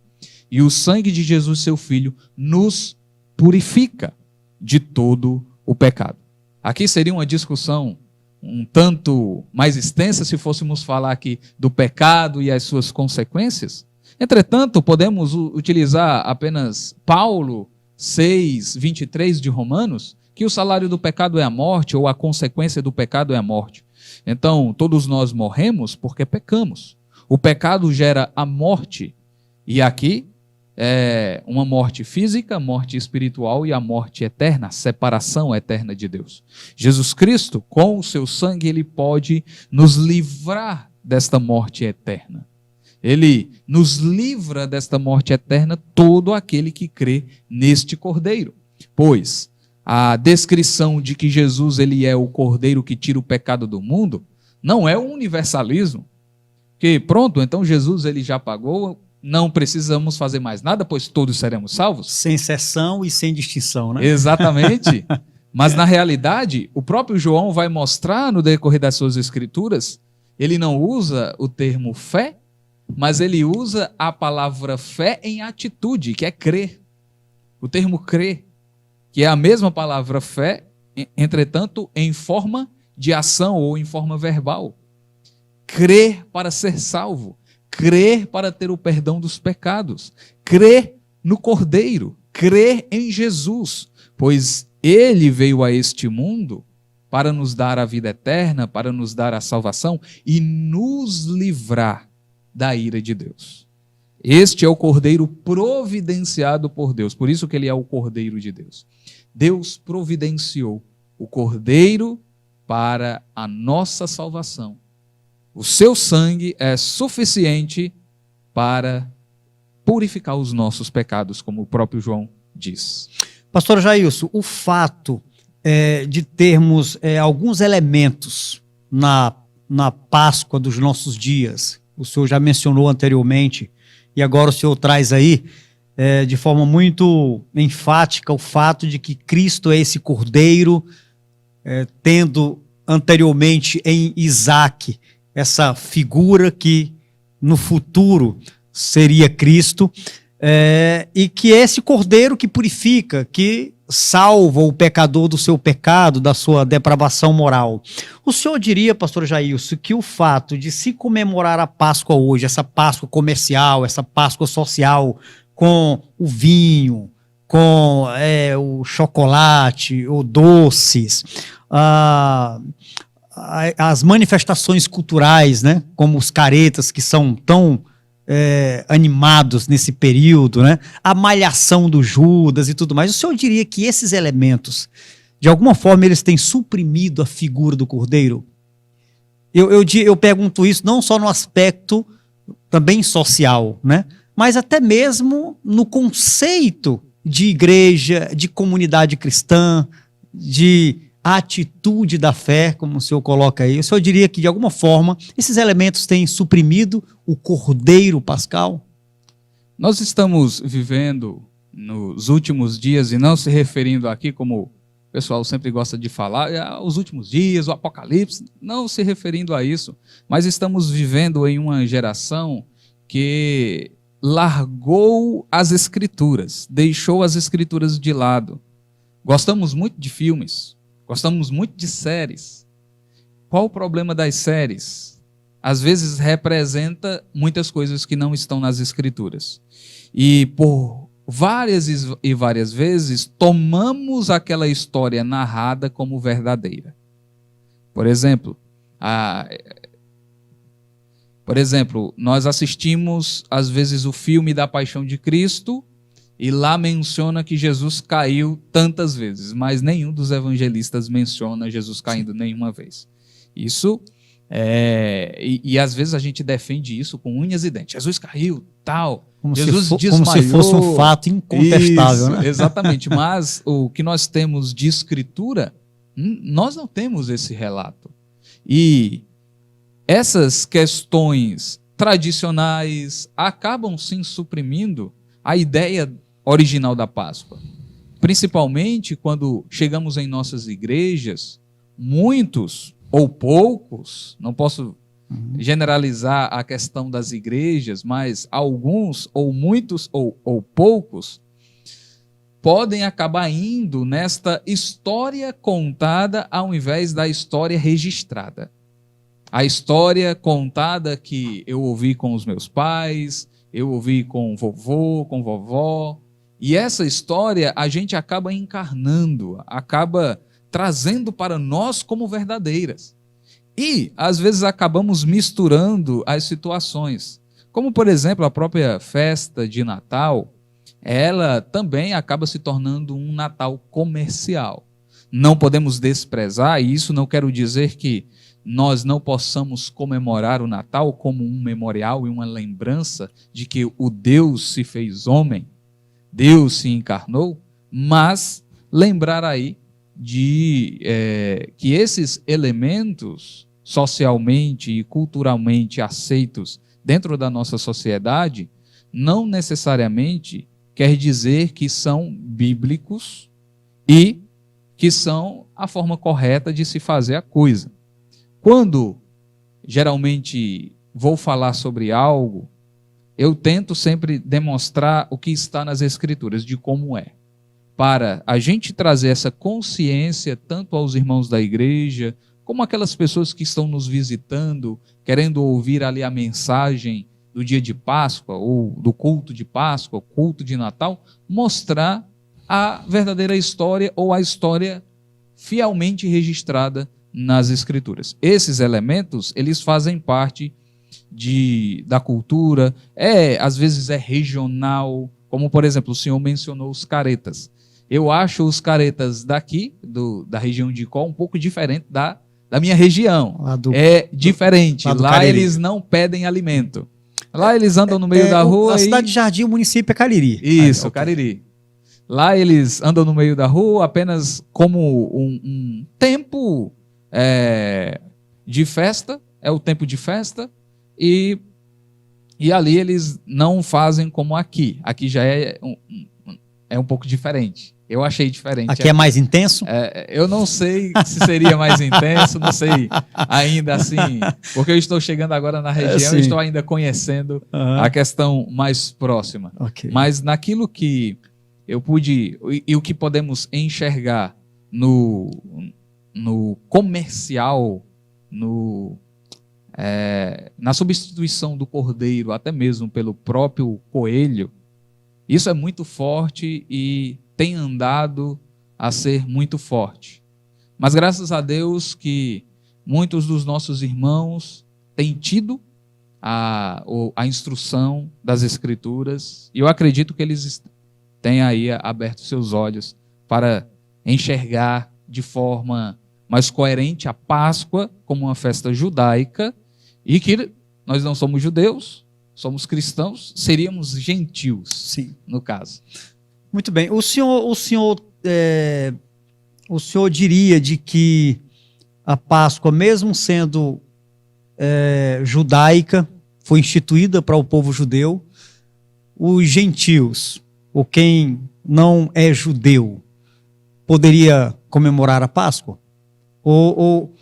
S8: e o sangue de Jesus seu Filho nos purifica de todo o pecado. Aqui seria uma discussão um tanto mais extensa se fôssemos falar aqui do pecado e as suas consequências. Entretanto, podemos utilizar apenas Paulo 6:23 de Romanos, que o salário do pecado é a morte, ou a consequência do pecado é a morte. Então, todos nós morremos porque pecamos. O pecado gera a morte, e aqui é uma morte física, morte espiritual e a morte eterna, a separação eterna de Deus. Jesus Cristo, com o seu sangue, ele pode nos livrar desta morte eterna. Ele nos livra desta morte eterna todo aquele que crê neste Cordeiro. Pois a descrição de que Jesus ele é o Cordeiro que tira o pecado do mundo não é um universalismo. Que pronto, então Jesus ele já pagou, não precisamos fazer mais nada, pois todos seremos salvos.
S7: Sem exceção e sem distinção, né?
S8: Exatamente. Mas na realidade, o próprio João vai mostrar no decorrer das suas escrituras, ele não usa o termo fé, mas ele usa a palavra fé em atitude, que é crer. O termo crer, que é a mesma palavra fé, entretanto, em forma de ação ou em forma verbal. Crer para ser salvo, crer para ter o perdão dos pecados, crer no Cordeiro, crer em Jesus, pois ele veio a este mundo para nos dar a vida eterna, para nos dar a salvação e nos livrar da ira de Deus. Este é o Cordeiro providenciado por Deus, por isso que ele é o Cordeiro de Deus. Deus providenciou o Cordeiro para a nossa salvação. O seu sangue é suficiente para purificar os nossos pecados, como o próprio João diz.
S7: Pastor Jailson, o fato de termos alguns elementos na Páscoa dos nossos dias, o senhor já mencionou anteriormente, e agora o senhor traz aí de forma muito enfática o fato de que Cristo é esse Cordeiro, tendo anteriormente em Isaac essa figura que no futuro seria Cristo, e que é esse Cordeiro que purifica, que salva o pecador do seu pecado, da sua depravação moral. O senhor diria, pastor Jailson, que o fato de se comemorar a Páscoa hoje, essa Páscoa comercial, essa Páscoa social, com o vinho, com o chocolate, ou doces, as manifestações culturais, né, como os caretas que são tão animados nesse período, né, a malhação do Judas e tudo mais, o senhor diria que esses elementos, de alguma forma, eles têm suprimido a figura do Cordeiro? Eu pergunto isso não só no aspecto também social, né, mas até mesmo no conceito de igreja, de comunidade cristã, de atitude da fé, como o senhor coloca aí. O senhor diria que, de alguma forma, esses elementos têm suprimido o Cordeiro Pascal?
S8: Nós estamos vivendo nos últimos dias, e não se referindo aqui, como o pessoal sempre gosta de falar, os últimos dias, o Apocalipse, não se referindo a isso, mas estamos vivendo em uma geração que largou as Escrituras, deixou as Escrituras de lado. Gostamos muito de filmes, gostamos muito de séries. Qual o problema das séries? Às vezes representa muitas coisas que não estão nas Escrituras. E por várias e várias vezes tomamos aquela história narrada como verdadeira. Por exemplo, nós assistimos às vezes o filme da Paixão de Cristo E lá menciona que Jesus caiu tantas vezes, mas nenhum dos evangelistas menciona Jesus caindo nenhuma vez. Isso e às vezes a gente defende isso com unhas e dentes. Jesus caiu, tal.
S7: Como
S8: Jesus desmaiou.
S7: Como se fosse um fato incontestável,
S8: Isso,
S7: né?
S8: Exatamente. Mas o que nós temos de escritura, nós não temos esse relato. E essas questões tradicionais acabam sim suprimindo a ideia original da Páscoa. Principalmente quando chegamos em nossas igrejas, muitos ou poucos, não posso generalizar a questão das igrejas, mas alguns ou muitos ou poucos podem acabar indo nesta história contada ao invés da história registrada. A história contada que eu ouvi com os meus pais, eu ouvi com o vovô, com vovó, e essa história a gente acaba encarnando, acaba trazendo para nós como verdadeiras. E, às vezes, acabamos misturando as situações. Como, por exemplo, a própria festa de Natal, ela também acaba se tornando um Natal comercial. Não podemos desprezar, e isso não quero dizer que nós não possamos comemorar o Natal como um memorial e uma lembrança de que o Deus se fez homem, Deus se encarnou, mas lembrar aí que esses elementos socialmente e culturalmente aceitos dentro da nossa sociedade não necessariamente quer dizer que são bíblicos e que são a forma correta de se fazer a coisa. Quando geralmente vou falar sobre algo, eu tento sempre demonstrar o que está nas Escrituras, de como é, para a gente trazer essa consciência tanto aos irmãos da igreja, como aquelas pessoas que estão nos visitando, querendo ouvir ali a mensagem do dia de Páscoa, ou do culto de Páscoa, culto de Natal, mostrar a verdadeira história ou a história fielmente registrada nas Escrituras. Esses elementos, eles fazem parte da cultura, às vezes é regional, como por exemplo, o senhor mencionou os caretas. Eu acho os caretas daqui, da região de Icó, um pouco diferente da minha região. É diferente. Lá eles não pedem alimento. Lá eles andam no meio da rua.
S7: A cidade de Jardim, o município é Cariri.
S8: Isso, Cariri. Lá eles andam no meio da rua apenas como um tempo de festa, é o tempo de festa, e ali eles não fazem como aqui. Aqui já é um pouco diferente. Eu achei diferente.
S7: Aqui é mais intenso?
S8: Eu não sei se seria mais intenso, não sei ainda assim, porque eu estou chegando agora na região e estou ainda conhecendo a questão mais próxima.
S7: Okay.
S8: Mas naquilo que eu pude, e o que podemos enxergar no comercial, na substituição do cordeiro, até mesmo pelo próprio coelho, isso é muito forte e tem andado a ser muito forte. Mas graças a Deus que muitos dos nossos irmãos têm tido a instrução das Escrituras, e eu acredito que eles têm aí aberto seus olhos para enxergar de forma mais coerente a Páscoa como uma festa judaica, e que nós não somos judeus, somos cristãos, seríamos gentios,
S7: sim,
S8: no caso.
S7: Muito bem. O senhor diria de que a Páscoa, mesmo sendo judaica, foi instituída para o povo judeu, os gentios, ou quem não é judeu, poderia comemorar a Páscoa? Ou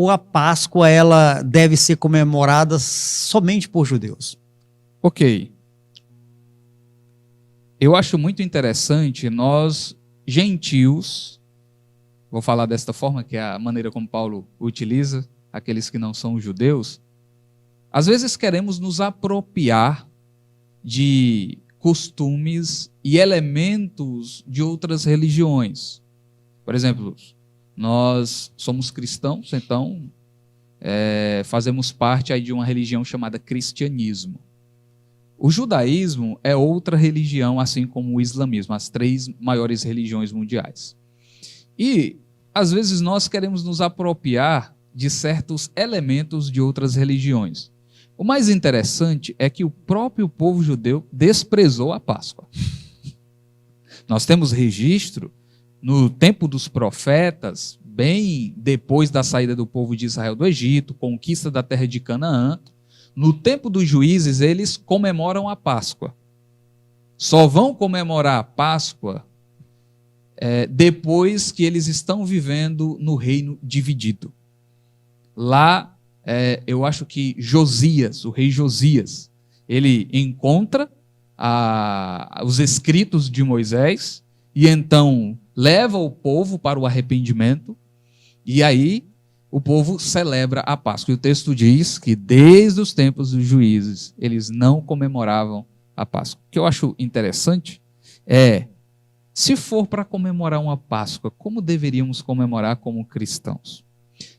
S7: a Páscoa ela deve ser comemorada somente por judeus?
S8: Ok. Eu acho muito interessante nós, gentios, vou falar desta forma, que é a maneira como Paulo utiliza, aqueles que não são judeus, às vezes queremos nos apropriar de costumes e elementos de outras religiões. Por exemplo, nós somos cristãos, então fazemos parte aí de uma religião chamada cristianismo. O judaísmo é outra religião, assim como o islamismo, as 3 maiores religiões mundiais. E, às vezes, nós queremos nos apropriar de certos elementos de outras religiões. O mais interessante é que o próprio povo judeu desprezou a Páscoa. Nós temos registro no tempo dos profetas, bem depois da saída do povo de Israel do Egito, conquista da terra de Canaã. No tempo dos juízes, eles comemoram a Páscoa. Só vão comemorar a Páscoa depois que eles estão vivendo no reino dividido. Lá, eu acho que Josias, o rei Josias, ele encontra os escritos de Moisés e então leva o povo para o arrependimento e aí o povo celebra a Páscoa. E o texto diz que desde os tempos dos juízes eles não comemoravam a Páscoa. O que eu acho interessante é, se for para comemorar uma Páscoa, como deveríamos comemorar como cristãos?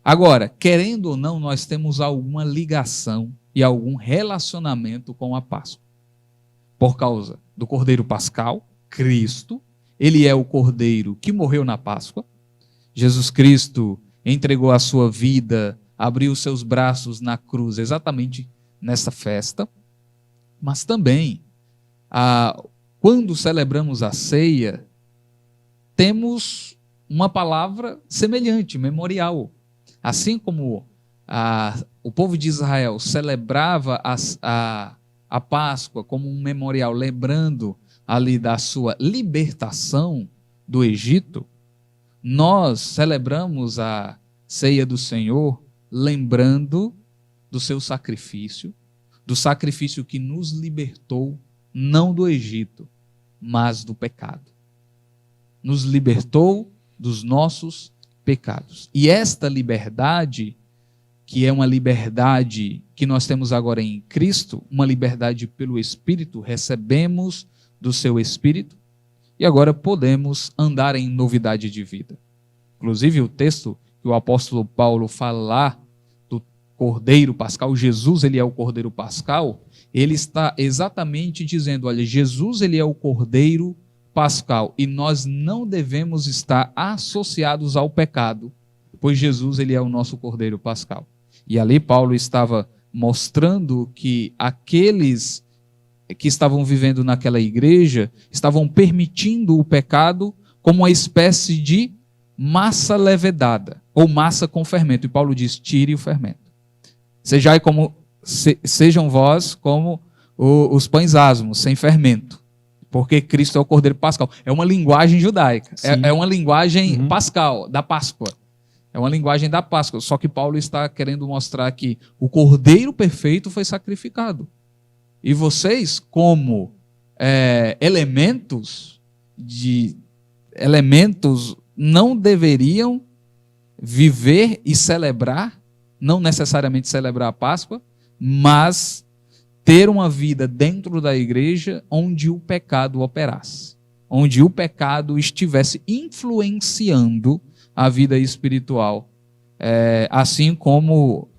S8: Agora, querendo ou não, nós temos alguma ligação e algum relacionamento com a Páscoa. Por causa do Cordeiro Pascal, Cristo, ele é o Cordeiro que morreu na Páscoa. Jesus Cristo entregou a sua vida, abriu os seus braços na cruz exatamente nessa festa. Mas também, quando celebramos a ceia, temos uma palavra semelhante, memorial. Assim como o povo de Israel celebrava a Páscoa como um memorial, lembrando ali da sua libertação do Egito, nós celebramos a ceia do Senhor lembrando do seu sacrifício, do sacrifício que nos libertou, não do Egito, mas do pecado. Nos libertou dos nossos pecados. E esta liberdade, que é uma liberdade que nós temos agora em Cristo, uma liberdade pelo Espírito, recebemos do seu Espírito e agora podemos andar em novidade de vida. Inclusive o texto que o apóstolo Paulo fala lá do Cordeiro Pascal, Jesus ele é o Cordeiro Pascal, ele está exatamente dizendo, olha, Jesus ele é o Cordeiro Pascal e nós não devemos estar associados ao pecado, pois Jesus ele é o nosso Cordeiro Pascal. E ali Paulo estava mostrando que aqueles que estavam vivendo naquela igreja estavam permitindo o pecado como uma espécie de massa levedada, ou massa com fermento. E Paulo diz, tire o fermento. Sejam vós como os pães asmos, sem fermento. Porque Cristo é o Cordeiro Pascal. É uma linguagem judaica. É uma linguagem pascal, da Páscoa. É uma linguagem da Páscoa. Só que Paulo está querendo mostrar que o Cordeiro perfeito foi sacrificado. E vocês, como elementos, não deveriam viver e celebrar, não necessariamente celebrar a Páscoa, mas ter uma vida dentro da igreja onde o pecado operasse, onde o pecado estivesse influenciando a vida espiritual, assim como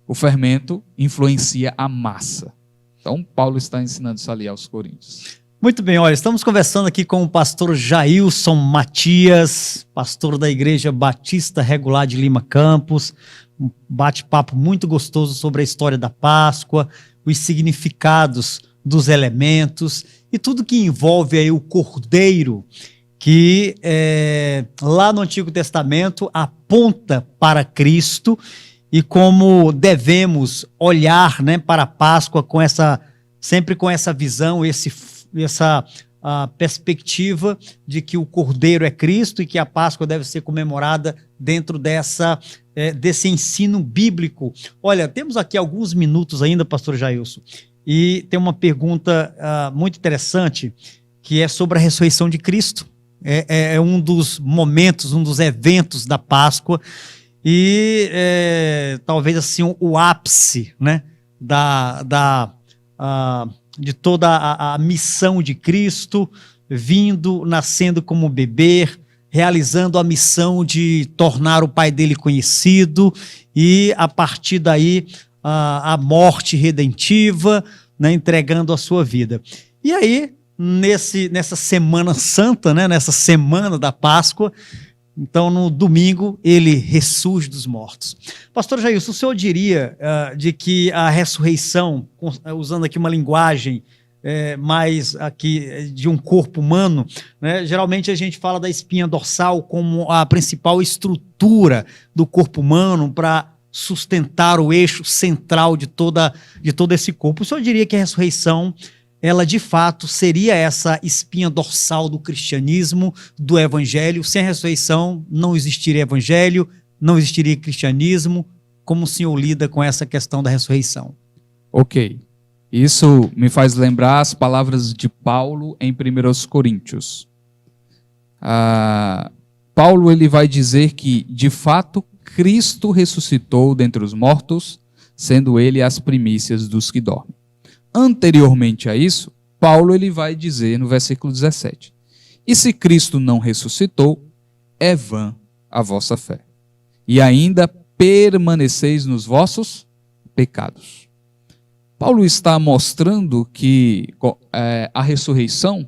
S8: o fermento influencia a massa. Então, Paulo está ensinando isso ali aos Coríntios.
S7: Muito bem, olha, estamos conversando aqui com o pastor Jailson Matias, pastor da Igreja Batista Regular de Lima Campos, um bate-papo muito gostoso sobre a história da Páscoa, os significados dos elementos e tudo que envolve aí o Cordeiro, que lá no Antigo Testamento aponta para Cristo e como devemos olhar, né, para a Páscoa sempre com essa visão, essa perspectiva de que o Cordeiro é Cristo e que a Páscoa deve ser comemorada dentro desse ensino bíblico. Olha, temos aqui alguns minutos ainda, pastor Jailson, e tem uma pergunta muito interessante, que é sobre a ressurreição de Cristo. É um dos momentos, um dos eventos da Páscoa, e talvez assim o ápice, né, de toda a missão de Cristo, nascendo como bebê, realizando a missão de tornar o Pai dele conhecido, e a partir daí a morte redentiva, né, entregando a sua vida. E aí, nessa Semana Santa, né, nessa semana da Páscoa, então no domingo ele ressurge dos mortos. Pastor Jailson, o senhor diria de que a ressurreição, usando aqui uma linguagem mais aqui de um corpo humano, né, geralmente a gente fala da espinha dorsal como a principal estrutura do corpo humano para sustentar o eixo central de todo esse corpo. O senhor diria que a ressurreição, ela de fato seria essa espinha dorsal do cristianismo, do evangelho? Sem a ressurreição não existiria evangelho, não existiria cristianismo. Como o senhor lida com essa questão da ressurreição?
S8: Ok. Isso me faz lembrar as palavras de Paulo em 1 Coríntios. Paulo ele vai dizer que, de fato, Cristo ressuscitou dentre os mortos, sendo ele as primícias dos que dormem. Anteriormente a isso, Paulo ele vai dizer no versículo 17: e se Cristo não ressuscitou, é vã a vossa fé, e ainda permaneceis nos vossos pecados. Paulo está mostrando que a ressurreição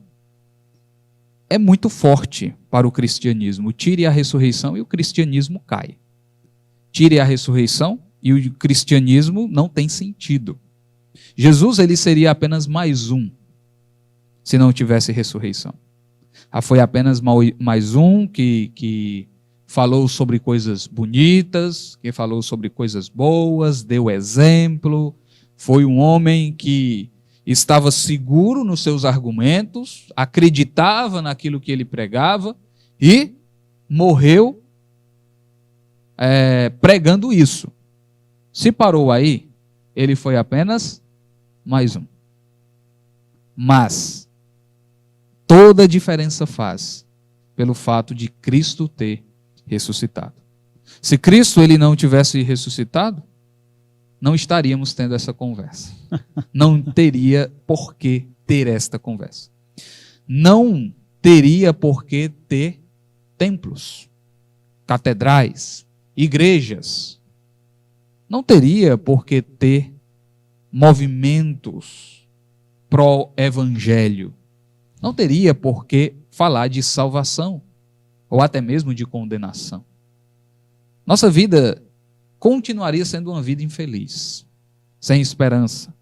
S8: é muito forte para o cristianismo. Tire a ressurreição e o cristianismo cai. Tire a ressurreição e o cristianismo não tem sentido. Jesus ele seria apenas mais um, se não tivesse ressurreição. Foi apenas mais um que falou sobre coisas bonitas, que falou sobre coisas boas, deu exemplo, foi um homem que estava seguro nos seus argumentos, acreditava naquilo que ele pregava e morreu pregando isso. Se parou aí, ele foi apenas mais um. Mas toda a diferença faz pelo fato de Cristo ter ressuscitado. Se Cristo ele não tivesse ressuscitado, não estaríamos tendo essa conversa. Não teria por que ter esta conversa. Não teria por que ter templos, catedrais, igrejas. Não teria por que ter movimentos pró-evangelho. Não teria por que falar de salvação, ou até mesmo de condenação. Nossa vida continuaria sendo uma vida infeliz, sem esperança.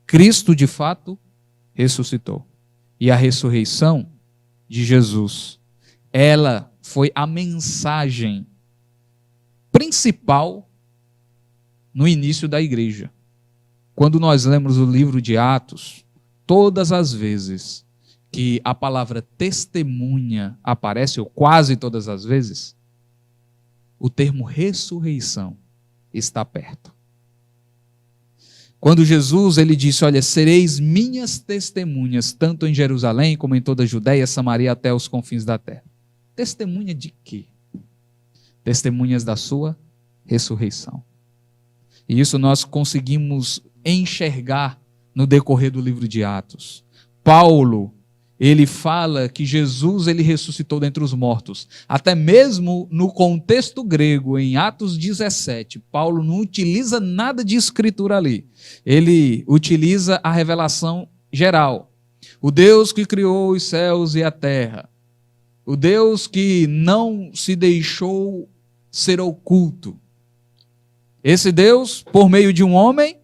S8: Cristo, de fato, ressuscitou. E a ressurreição de Jesus, ela foi a mensagem principal no início da igreja. Quando nós lemos o livro de Atos, todas as vezes que a palavra testemunha aparece, ou quase todas as vezes, o termo ressurreição está perto. Quando Jesus ele disse, olha, sereis minhas testemunhas, tanto em Jerusalém como em toda a Judéia, Samaria, até os confins da terra. Testemunha de quê? Testemunhas da sua ressurreição. E isso nós conseguimos enxergar no decorrer do livro de Atos. Paulo, ele fala que Jesus ele ressuscitou dentre os mortos. Até mesmo no contexto grego, em Atos 17, Paulo não utiliza nada de escritura ali. Ele utiliza a revelação geral. O Deus que criou os céus e a terra. O Deus que não se deixou ser oculto. Esse Deus, por meio de um homem,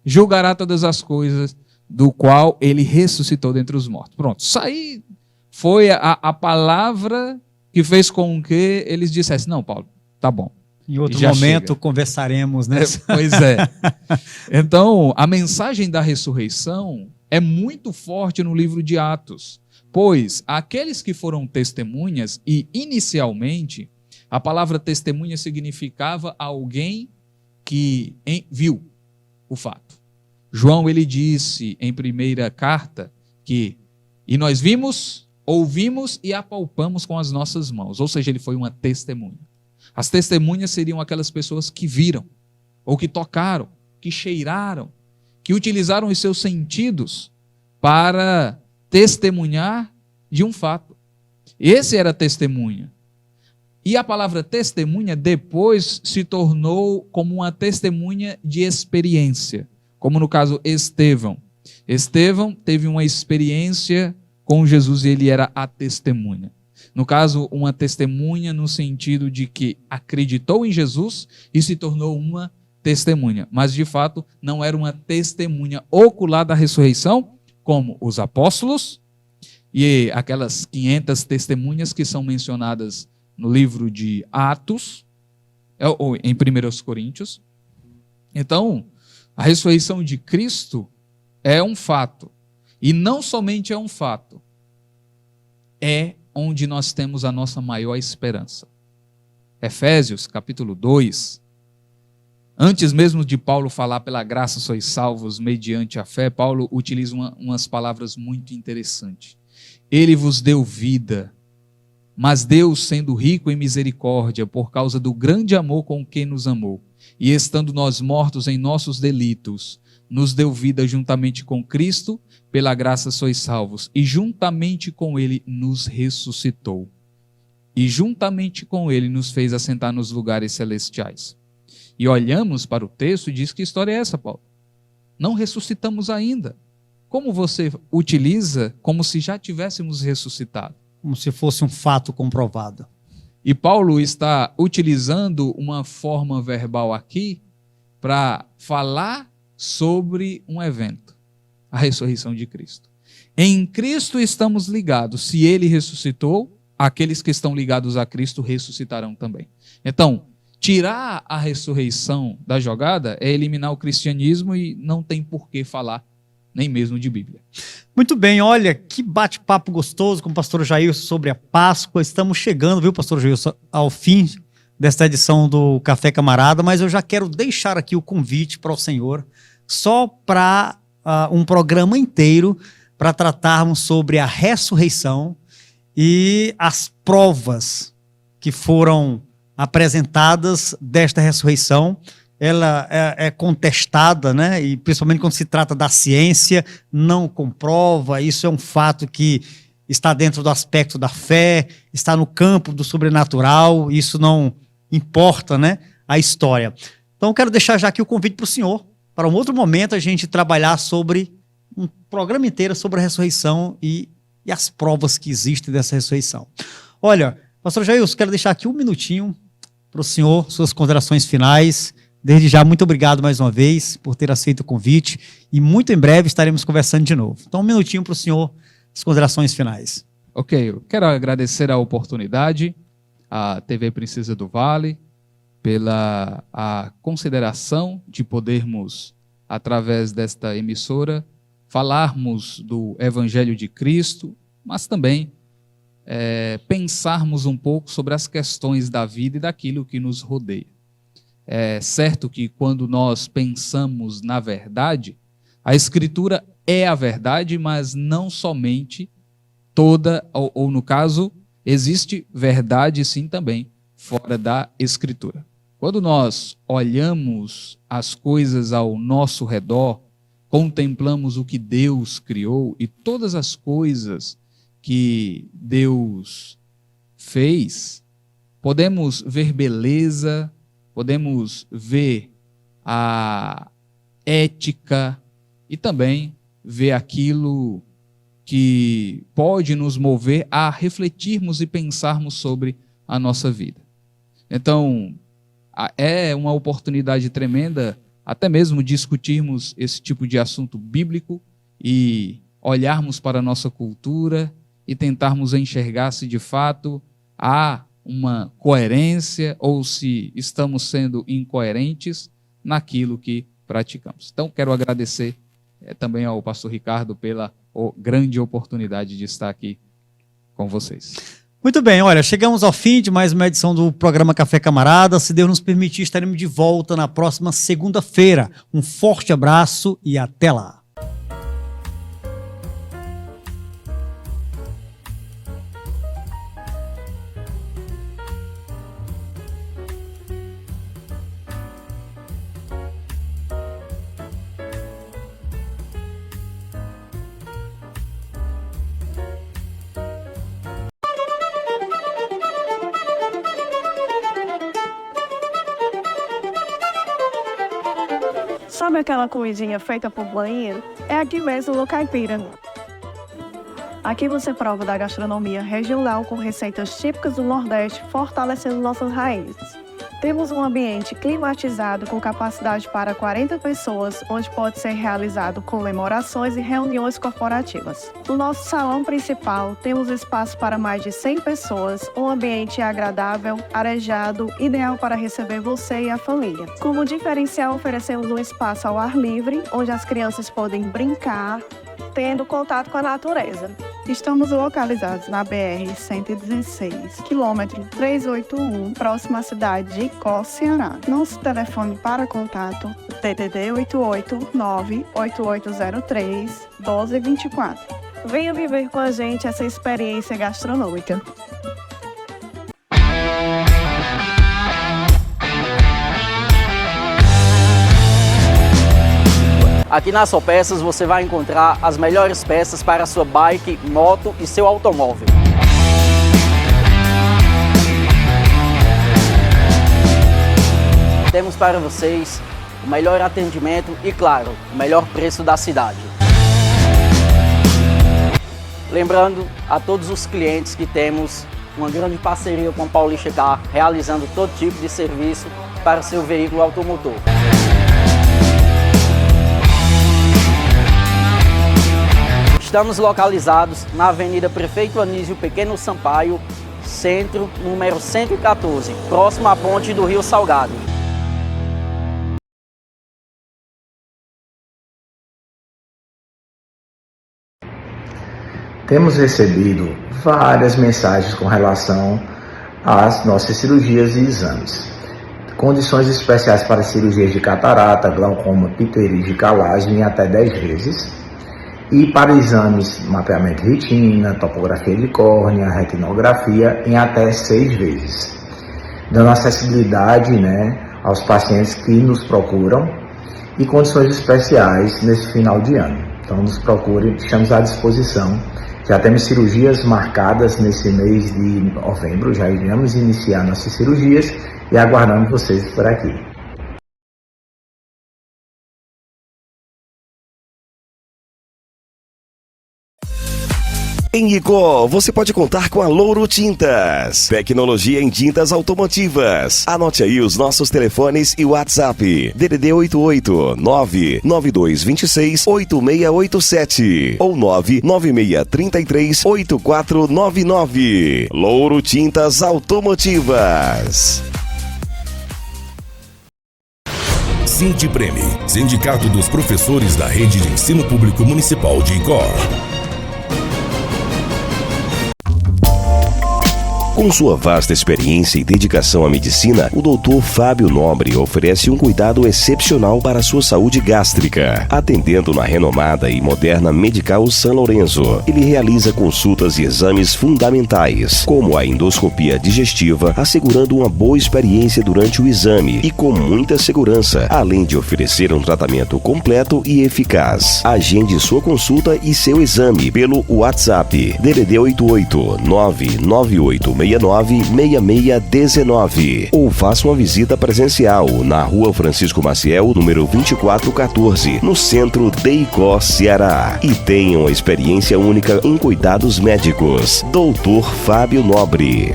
S8: julgará todas as coisas, do qual ele ressuscitou dentre os mortos. Pronto, isso aí foi a palavra que fez com que eles dissessem, não, Paulo, tá bom.
S7: Em outro momento conversaremos, né?
S8: Pois é. Então, a mensagem da ressurreição é muito forte no livro de Atos, pois aqueles que foram testemunhas, e inicialmente, a palavra testemunha significava alguém que viu o fato. João, ele disse em primeira carta que, e nós vimos, ouvimos e apalpamos com as nossas mãos. Ou seja, ele foi uma testemunha. As testemunhas seriam aquelas pessoas que viram, ou que tocaram, que cheiraram, que utilizaram os seus sentidos para testemunhar de um fato. Esse era a testemunha. E a palavra testemunha depois se tornou como uma testemunha de experiência, como no caso Estevão. Estevão teve uma experiência com Jesus e ele era a testemunha. No caso, uma testemunha no sentido de que acreditou em Jesus e se tornou uma testemunha. Mas, de fato, não era uma testemunha ocular da ressurreição, como os apóstolos e aquelas 500 testemunhas que são mencionadas no livro de Atos, ou em 1 Coríntios. Então, a ressurreição de Cristo é um fato. E não somente é um fato, é onde nós temos a nossa maior esperança. Efésios, capítulo 2. Antes mesmo de Paulo falar pela graça sois salvos mediante a fé, Paulo utiliza umas palavras muito interessantes. Ele vos deu vida, mas Deus, sendo rico em misericórdia, por causa do grande amor com que nos amou, e estando nós mortos em nossos delitos, nos deu vida juntamente com Cristo, pela graça sois salvos, e juntamente com Ele nos ressuscitou. E juntamente com Ele nos fez assentar nos lugares celestiais. E olhamos para o texto e diz: que história é essa, Paulo? Não ressuscitamos ainda. Como você utiliza como se já tivéssemos ressuscitado?
S7: Como se fosse um fato comprovado.
S8: E Paulo está utilizando uma forma verbal aqui para falar sobre um evento, a ressurreição de Cristo. Em Cristo estamos ligados. Se Ele ressuscitou, aqueles que estão ligados a Cristo ressuscitarão também. Então, tirar a ressurreição da jogada é eliminar o cristianismo e não tem por que falar nem mesmo de Bíblia.
S7: Muito bem, olha, que bate-papo gostoso com o pastor Jailson sobre a Páscoa. Estamos chegando, viu, pastor Jailson, ao fim desta edição do Café Camarada, mas eu já quero deixar aqui o convite para o senhor, só para um programa inteiro, para tratarmos sobre a ressurreição e as provas que foram apresentadas desta ressurreição. Ela é contestada, né? E principalmente quando se trata da ciência, não comprova. Isso é um fato que está dentro do aspecto da fé, está no campo do sobrenatural. Isso não importa, né? A história. Então, eu quero deixar já aqui o convite para o senhor, para um outro momento a gente trabalhar sobre um programa inteiro sobre a ressurreição e as provas que existem dessa ressurreição. Olha, pastor Jailson, quero deixar aqui um minutinho para o senhor, suas considerações finais. Desde já, muito obrigado mais uma vez por ter aceito o convite e muito em breve estaremos conversando de novo. Então, um minutinho para o senhor, as considerações finais.
S8: Ok, eu quero agradecer a oportunidade à TV Princesa do Vale pela a consideração de podermos, através desta emissora, falarmos do Evangelho de Cristo, mas também pensarmos um pouco sobre as questões da vida e daquilo que nos rodeia. É certo que quando nós pensamos na verdade, a Escritura é a verdade, mas não somente toda, ou no caso, existe verdade sim também fora da Escritura. Quando nós olhamos as coisas ao nosso redor, contemplamos o que Deus criou e todas as coisas que Deus fez, podemos ver beleza, podemos ver a ética e também ver aquilo que pode nos mover a refletirmos e pensarmos sobre a nossa vida. Então, é uma oportunidade tremenda até mesmo discutirmos esse tipo de assunto bíblico e olharmos para a nossa cultura e tentarmos enxergar se de fato há uma coerência ou se estamos sendo incoerentes naquilo que praticamos. Então, quero agradecer também ao pastor Ricardo pela grande oportunidade de estar aqui com vocês.
S7: Muito bem, olha, chegamos ao fim de mais uma edição do programa Café Camarada. Se Deus nos permitir, estaremos de volta na próxima segunda-feira. Um forte abraço e até lá.
S3: Sabe aquela comidinha feita por banheiro? É aqui mesmo no Caipira. Aqui você prova da gastronomia regional com receitas típicas do Nordeste, fortalecendo nossas raízes. Temos um ambiente climatizado com capacidade para 40 pessoas, onde pode ser realizado comemorações e reuniões corporativas. No nosso salão principal, temos espaço para mais de 100 pessoas, um ambiente agradável, arejado, ideal para receber você e a família. Como diferencial, oferecemos um espaço ao ar livre, onde as crianças podem brincar, tendo contato com a natureza. Estamos localizados na BR-116, quilômetro 381, próxima à cidade de Icó, Ceará. Nosso telefone para contato DDD 889-8803-1224. Venha viver com a gente essa experiência gastronômica.
S9: Aqui na Só Peças você vai encontrar as melhores peças para a sua bike, moto e seu automóvel. Temos para vocês o melhor atendimento e, claro, o melhor preço da cidade. Lembrando a todos os clientes que temos uma grande parceria com a Paulista Car, realizando todo tipo de serviço para o seu veículo automotor. Estamos localizados na Avenida Prefeito Anísio Pequeno Sampaio, centro, número 114, próximo à ponte do Rio Salgado.
S6: Temos recebido várias mensagens com relação às nossas cirurgias e exames. Condições especiais para cirurgias de catarata, glaucoma, pterígio e calagem em até 10 vezes. E para exames, mapeamento de retina, topografia de córnea, retinografia, em até 6 vezes. Dando acessibilidade, aos pacientes que nos procuram e condições especiais nesse final de ano. Então nos procure, estamos à disposição. Já temos cirurgias marcadas nesse mês de novembro, já iremos iniciar nossas cirurgias e aguardamos vocês por aqui.
S10: Em Icó, você pode contar com a Louro Tintas. Tecnologia em tintas automotivas. Anote aí os nossos telefones e WhatsApp. DDD 889-9226-8687 ou 99633-8499. Louro Tintas Automotivas.
S4: Sindipreme, Sindicato dos Professores da Rede de Ensino Público Municipal de Icó.
S10: Com sua vasta experiência e dedicação à medicina, o Dr. Fábio Nobre oferece um cuidado excepcional para a sua saúde gástrica. Atendendo na renomada e moderna Medical São Lourenço, ele realiza consultas e exames fundamentais, como a endoscopia digestiva, assegurando uma boa experiência durante o exame e com muita segurança, além de oferecer um tratamento completo e eficaz. Agende sua consulta e seu exame pelo WhatsApp DDD 889-9869-6619 ou faça uma visita presencial na Rua Francisco Maciel, número 2414, no centro de Icó, Ceará. E tenha uma experiência única em cuidados médicos. Dr. Fábio Nobre.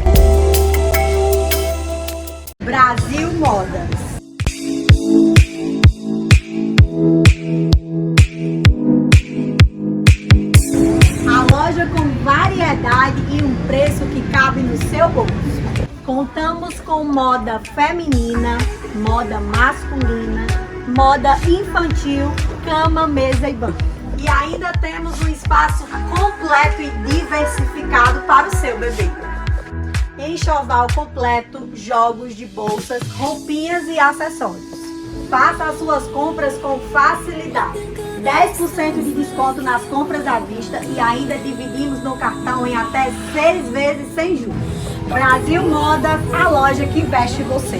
S11: Brasil Modas. Com variedade e um preço que cabe no seu bolso. Contamos com moda feminina, moda masculina, moda infantil, cama, mesa e banco. E ainda temos um espaço completo e diversificado para o seu bebê. Enxoval completo, jogos de bolsas, roupinhas e acessórios. Faça as suas compras com facilidade. 10% de desconto nas compras à vista e ainda dividimos no cartão em até 6 vezes sem juros. Brasil Modas, a loja que veste você.